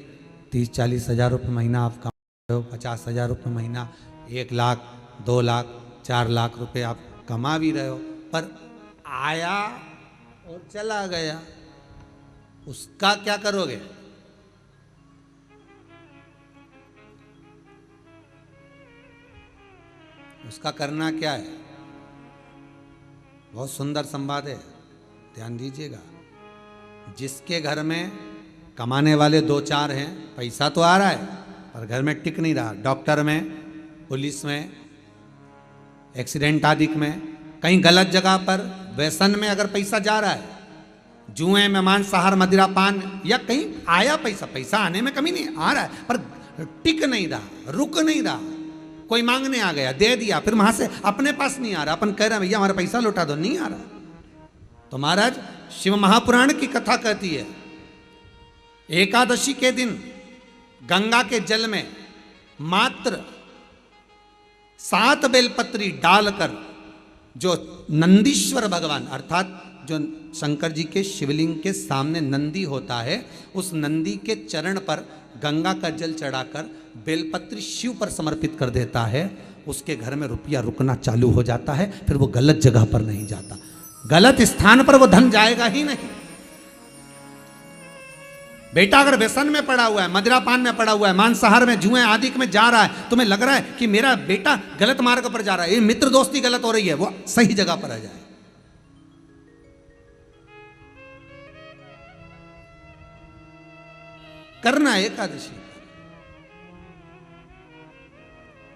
30-40,000 रुपये महीना आप कमा रहे हो, 50,000 रुपये महीना, 1 लाख, 2 लाख, 4 लाख रुपये आप कमा भी रहे हो, पर आया और चला गया, उसका क्या करोगे? उसका करना क्या है? बहुत सुंदर संवाद है, ध्यान दीजिएगा। जिसके घर में कमाने वाले 2-4 हैं, पैसा तो आ रहा है पर घर में टिक नहीं रहा, डॉक्टर में, पुलिस में, एक्सीडेंट आदि में, कहीं गलत जगह पर व्यसन में अगर पैसा जा रहा है, जुए में, मांसाहार, मदिरा पान, या कहीं आया पैसा, पैसा आने में कमी नहीं, आ रहा है पर टिक नहीं रहा, रुक नहीं रहा। कोई मांगने आ गया, दे दिया, फिर वहां से अपने पास नहीं आ रहा, अपन कह रहे हैं भैया हमारा पैसा लौटा दो, नहीं आ रहा। तो महाराज शिव महापुराण की कथा कहती है, एकादशी के दिन गंगा के जल में मात्र 7 बेलपत्री डालकर जो नंदीश्वर भगवान, अर्थात जो शंकर जी के शिवलिंग के सामने नंदी होता है, उस नंदी के चरण पर गंगा का जल चढ़ाकर बेलपत्री शिव पर समर्पित कर देता है, उसके घर में रुपया रुकना चालू हो जाता है, फिर वो गलत जगह पर नहीं जाता, गलत स्थान पर वो धन जाएगा ही नहीं। बेटा अगर व्यसन में पड़ा हुआ है, मदिरा पान में पड़ा हुआ है, मांसाहार में, जुए आदि में जा रहा है, तुम्हें लग रहा है कि मेरा बेटा गलत मार्ग पर जा रहा है, ये मित्र दोस्ती गलत हो रही है, वो सही जगह पर आ जाए। करना है एकादशी।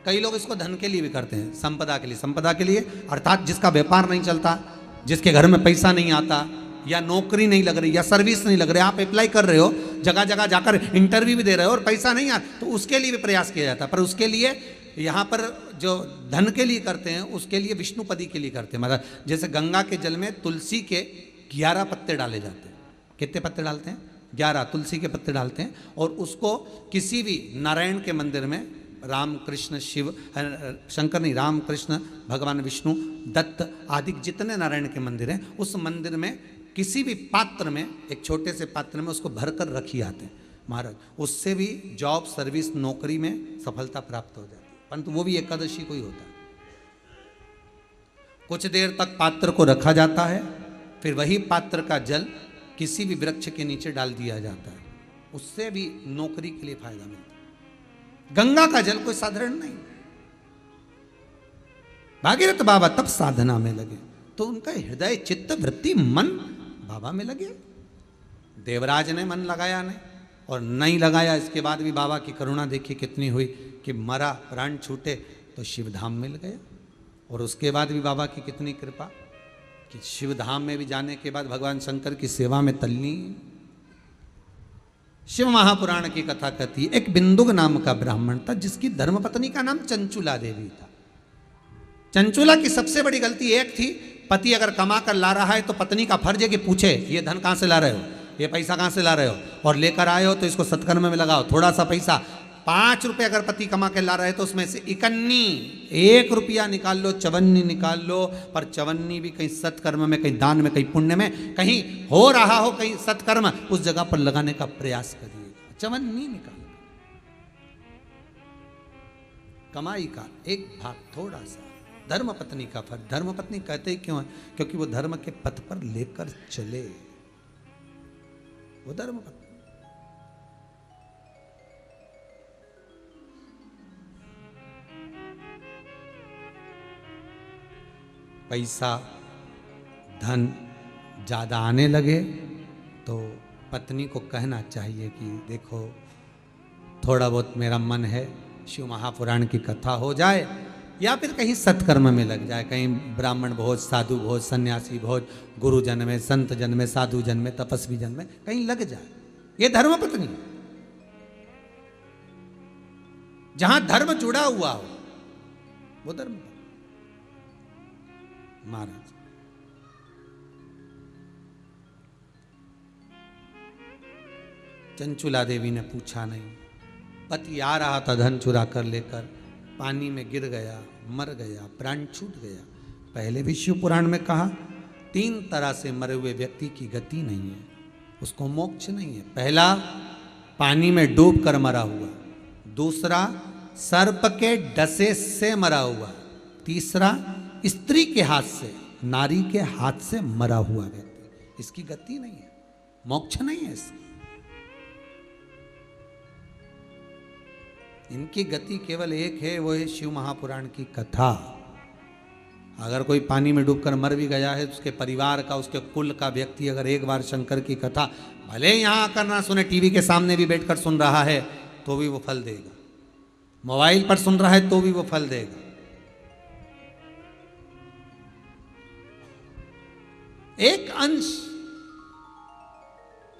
कई लोग इसको धन के लिए भी करते हैं, संपदा के लिए। संपदा के लिए अर्थात जिसका व्यापार नहीं चलता, जिसके घर में पैसा नहीं आता, या नौकरी नहीं लग रही, या सर्विस नहीं लग रही, आप अप्लाई कर रहे हो, जगह जगह जाकर इंटरव्यू भी दे रहे हो और पैसा नहीं आ, तो उसके लिए भी प्रयास किया जाता है। पर उसके लिए यहाँ पर जो धन के लिए करते हैं, उसके लिए विष्णुपदी के लिए करते हैं। मतलब जैसे गंगा के जल में तुलसी के 11 पत्ते डाले जाते हैं। कितने पत्ते डालते हैं? 11 तुलसी के पत्ते डालते हैं, और उसको किसी भी नारायण के मंदिर में, राम कृष्ण शिव, शंकर नहीं, राम कृष्ण भगवान विष्णु, दत्त आदि जितने नारायण के मंदिर हैं, उस मंदिर में किसी भी पात्र में, एक छोटे से पात्र में उसको भरकर रखी आते हैं महाराज। उससे भी जॉब, सर्विस, नौकरी में सफलता प्राप्त हो जाती है, परंतु वो भी एकादशी को ही होता है। कुछ देर तक पात्र को रखा जाता है, फिर वही पात्र का जल किसी भी वृक्ष के नीचे डाल दिया जाता है, उससे भी नौकरी के लिए फायदा मिलता है। गंगा का जल कोई साधारण नहीं। भागीरथ बाबा तब साधना में लगे तो उनका हृदय, चित्त, वृत्ति, मन बाबा में लगे। देवराज ने मन लगाया नहीं, और नहीं लगाया, इसके बाद भी बाबा की करुणा देखी कितनी हुई कि मरा, प्राण छूटे तो शिवधाम मिल गया। और उसके बाद भी बाबा की कितनी कृपा कि शिवधाम में भी जाने के बाद भगवान शंकर की सेवा में तल्लीन। शिव महापुराण की कथा कहती है, एक बिंदुक नाम का ब्राह्मण था जिसकी धर्मपत्नी का नाम चंचुला देवी था। चंचुला की सबसे बड़ी गलती एक थी, पति अगर कमा कर ला रहा है तो पत्नी का फर्ज है कि पूछे ये धन कहाँ से ला रहे हो, ये पैसा कहाँ से ला रहे हो, और लेकर आए हो तो इसको सत्कर्म में लगाओ, थोड़ा सा पैसा 5 रुपए अगर पति कमा के ला रहा है तो उसमें से 1 रुपया निकाल लो, 54 निकाल लो, पर 54 भी कहीं सत्कर्म में, कहीं दान में, कहीं पुण्य में, कहीं हो रहा हो, कहीं सत्कर्म, उस जगह पर लगाने का प्रयास करिए। 54 निकाल, कमाई का एक भाग थोड़ा सा धर्म पत्नी का फर्ज। धर्म पत्नी कहते ही क्यों है? क्योंकि वो धर्म के पथ पर लेकर चले, वो धर्म पत्नी। पैसा धन ज्यादा आने लगे तो पत्नी को कहना चाहिए कि देखो थोड़ा बहुत मेरा मन है शिव महापुराण की कथा हो जाए, या फिर कहीं सत्कर्म में लग जाए, कहीं ब्राह्मण भोज, साधु भोज, सन्यासी भोज, गुरु जन में, संत जन में, साधु जन में, तपस्वी जन में कहीं लग जाए। ये धर्म पत्नी, जहां धर्म जुड़ा हुआ हो वो धर्म पत्नी। महाराज चंचुला देवी ने पूछा नहीं, पति आ रहा था धन चुरा कर लेकर, पानी में गिर गया, मर गया, प्राण छूट गया। पहले भी शिव पुराण में कहा 3 तरह से मरे हुए व्यक्ति की गति नहीं है, उसको मोक्ष नहीं है। पहला पानी में डूब कर मरा हुआ, दूसरा सर्प के डसे से मरा हुआ, तीसरा स्त्री के हाथ से, नारी के हाथ से मरा हुआ व्यक्ति। इसकी गति नहीं है, मोक्ष नहीं है इसकी। इनकी गति केवल एक है, वो है शिव महापुराण की कथा। अगर कोई पानी में डूबकर मर भी गया है, उसके परिवार का, उसके कुल का व्यक्ति अगर एक बार शंकर की कथा भले यहां आकर ना सुने, टीवी के सामने भी बैठकर सुन रहा है तो भी वो फल देगा, मोबाइल पर सुन रहा है तो भी वो फल देगा। एक अंश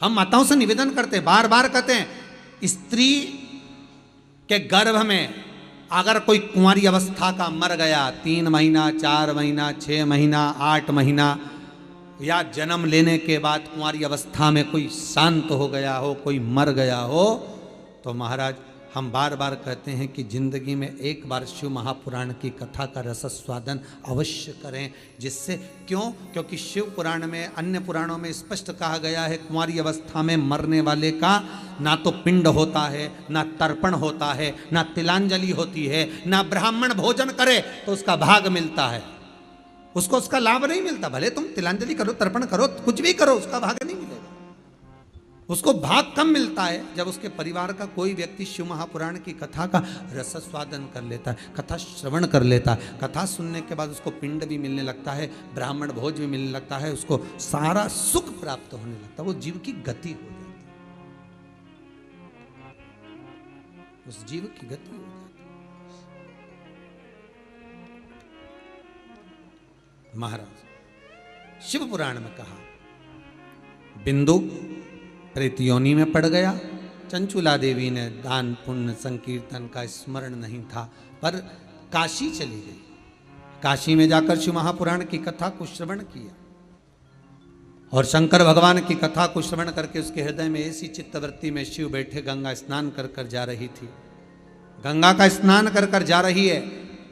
हम माताओं से निवेदन करते, बार बार कहते हैं, स्त्री के गर्भ में अगर कोई कुंवारी अवस्था का मर गया, 3 महीना, 4 महीना, 6 महीना, 8 महीना, या जन्म लेने के बाद कुंवारी अवस्था में कोई शांत हो गया हो, कोई मर गया हो, तो महाराज हम बार बार कहते हैं कि जिंदगी में एक बार शिव महापुराण की कथा का रसस्वादन अवश्य करें। जिससे क्यों? क्योंकि शिव पुराण में, अन्य पुराणों में स्पष्ट कहा गया है, कुंवारी अवस्था में मरने वाले का ना तो पिंड होता है, ना तर्पण होता है, ना तिलांजलि होती है, ना ब्राह्मण भोजन करे तो उसका भाग मिलता है, उसको उसका लाभ नहीं मिलता। भले तुम तिलांजलि करो, तर्पण करो, कुछ भी करो, उसका भाग नहीं मिलेगा। उसको भाग कम मिलता है जब उसके परिवार का कोई व्यक्ति शिव महापुराण की कथा का रसस्वादन कर लेता है, कथा श्रवण कर लेता है। कथा सुनने के बाद उसको पिंड भी मिलने लगता है, ब्राह्मण भोज भी मिलने लगता है, उसको सारा सुख प्राप्त होने लगता है, वो जीव की गति हो जाती है, उस जीव की गति हो जाती है। महाराज शिव पुराण में कहा, बिंदु प्रेत योनि में पड़ गया। चंचुला देवी ने दान पुण्य संकीर्तन का स्मरण नहीं था, पर काशी चली गई। काशी में जाकर शिव महापुराण की कथा को श्रवण किया और शंकर भगवान की कथा को श्रवण करके उसके हृदय में ऐसी चित्तवृत्ति में शिव बैठे गंगा स्नान कर कर जा रही थी। गंगा का स्नान कर कर जा रही है,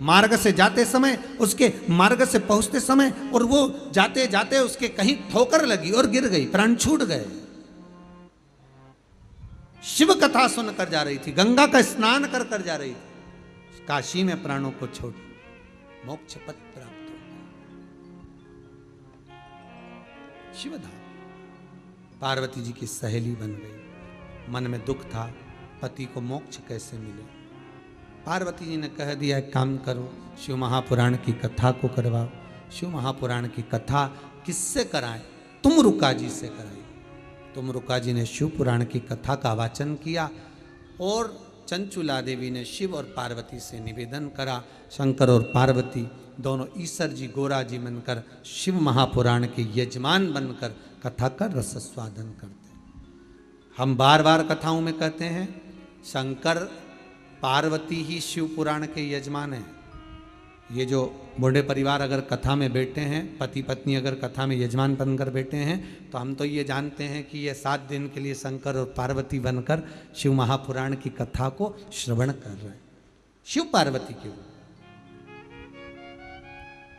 मार्ग से जाते समय, उसके मार्ग से पहुंचते समय, और वो जाते जाते उसके कहीं ठोकर लगी और गिर गई, प्राण छूट गए। शिव कथा सुनकर जा रही थी, गंगा का स्नान कर कर जा रही थी, काशी में प्राणों को छोड़ मोक्ष पद प्राप्त हो गया। शिवधाम पार्वती जी की सहेली बन गई। मन में दुख था, पति को मोक्ष कैसे मिले। पार्वती जी ने कह दिया, एक काम करो, शिव महापुराण की कथा को करवाओ। शिव महापुराण की कथा किससे कराएं? तुम रुका जी से कराई। तुम रुका जी ने शिव पुराण की कथा का वाचन किया और चंचुला देवी ने शिव और पार्वती से निवेदन करा। शंकर और पार्वती दोनों ईश्वर जी, गोरा जी बनकर शिव महापुराण के यजमान बनकर कथा का रसस्वादन करते हैं। हम बार बार कथाओं में कहते हैं, शंकर पार्वती ही शिव पुराण के यजमान हैं। ये जो बूढ़े परिवार अगर कथा में बैठे हैं, पति पत्नी अगर कथा में यजमान बनकर बैठे हैं, तो हम तो ये जानते हैं कि ये 7 दिन के लिए शंकर और पार्वती बनकर शिव महापुराण की कथा को श्रवण कर रहे हैं। शिव पार्वती की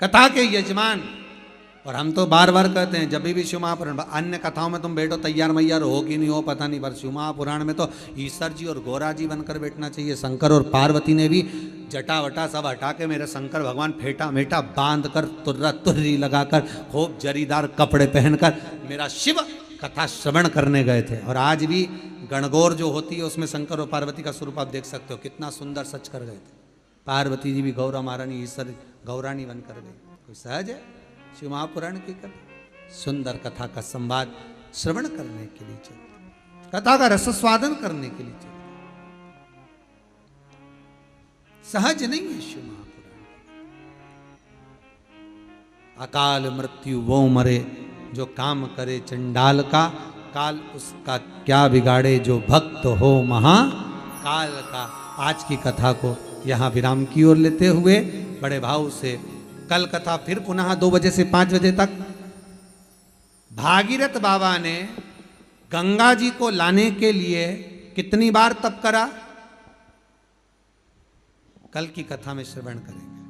कथा के यजमान। और हम तो बार बार कहते हैं जब भी शिव महापुराण, अन्य कथाओं में तुम बैठो तैयार मैयार हो कि नहीं हो पता नहीं, पर शिव महापुराण में तो ईश्वर जी और गौरा जी बनकर बैठना चाहिए। शंकर और पार्वती ने भी जटा वटा सब हटा के मेरे शंकर भगवान फेटा मेटा बांध कर तुर्रा तुर्री लगाकर खूब जरीदार कपड़े पहनकर मेरा शिव कथा श्रवण करने गए थे। और आज भी गणगौर जो होती है उसमें शंकर और पार्वती का स्वरूप आप देख सकते हो, कितना सुंदर सच कर गए थे। पार्वती जी भी गौरा महारानी ईश्वर गौरानी बनकर गई। कोई सहज है? शिव महापुराण की कथा, सुंदर कथा का संवाद श्रवण करने के लिए चलते, कथा का रसस्वादन करने के लिए चलते। सहज नहीं है शिव महापुराण। अकाल मृत्यु वो मरे जो काम करे चंडाल का, काल उसका क्या बिगाड़े जो भक्त हो महाकाल का। आज की कथा को यहाँ विराम की ओर लेते हुए बड़े भाव से कल कथा फिर पुनः 2 बजे से 5 बजे तक। भागीरथ बाबा ने गंगा जी को लाने के लिए कितनी बार तप करा, कल की कथा में श्रवण करेंगे।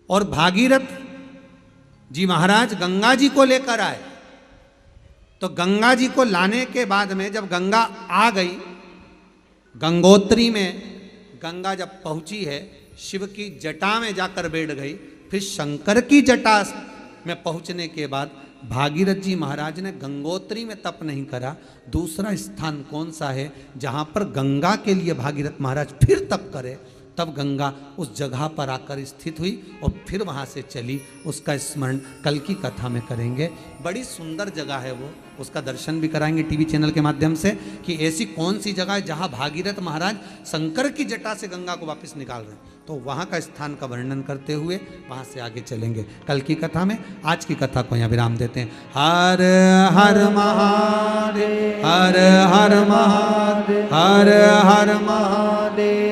और भागीरथ जी महाराज गंगा जी को लेकर आए, तो गंगा जी को लाने के बाद में जब गंगा आ गई, गंगोत्री में गंगा जब पहुंची है, शिव की जटा में जाकर बैठ गई, फिर शंकर की जटा में पहुंचने के बाद भागीरथ जी महाराज ने गंगोत्री में तप नहीं करा। दूसरा स्थान कौन सा है जहां पर गंगा के लिए भागीरथ महाराज फिर तप करे? तब गंगा उस जगह पर आकर स्थित हुई और फिर वहां से चली। उसका स्मरण कल की कथा में करेंगे। बड़ी सुंदर जगह है वो, उसका दर्शन भी कराएंगे टीवी चैनल के माध्यम से कि ऐसी कौन सी जगह है जहां भागीरथ महाराज शंकर की जटा से गंगा को वापस निकाल रहे हैं। तो वहां का स्थान का वर्णन करते हुए वहां से आगे चलेंगे कल की कथा में। आज की कथा को यहाँ विराम देते हैं। हर हर महादेव, हर हर महादेव, हर हर महादेव।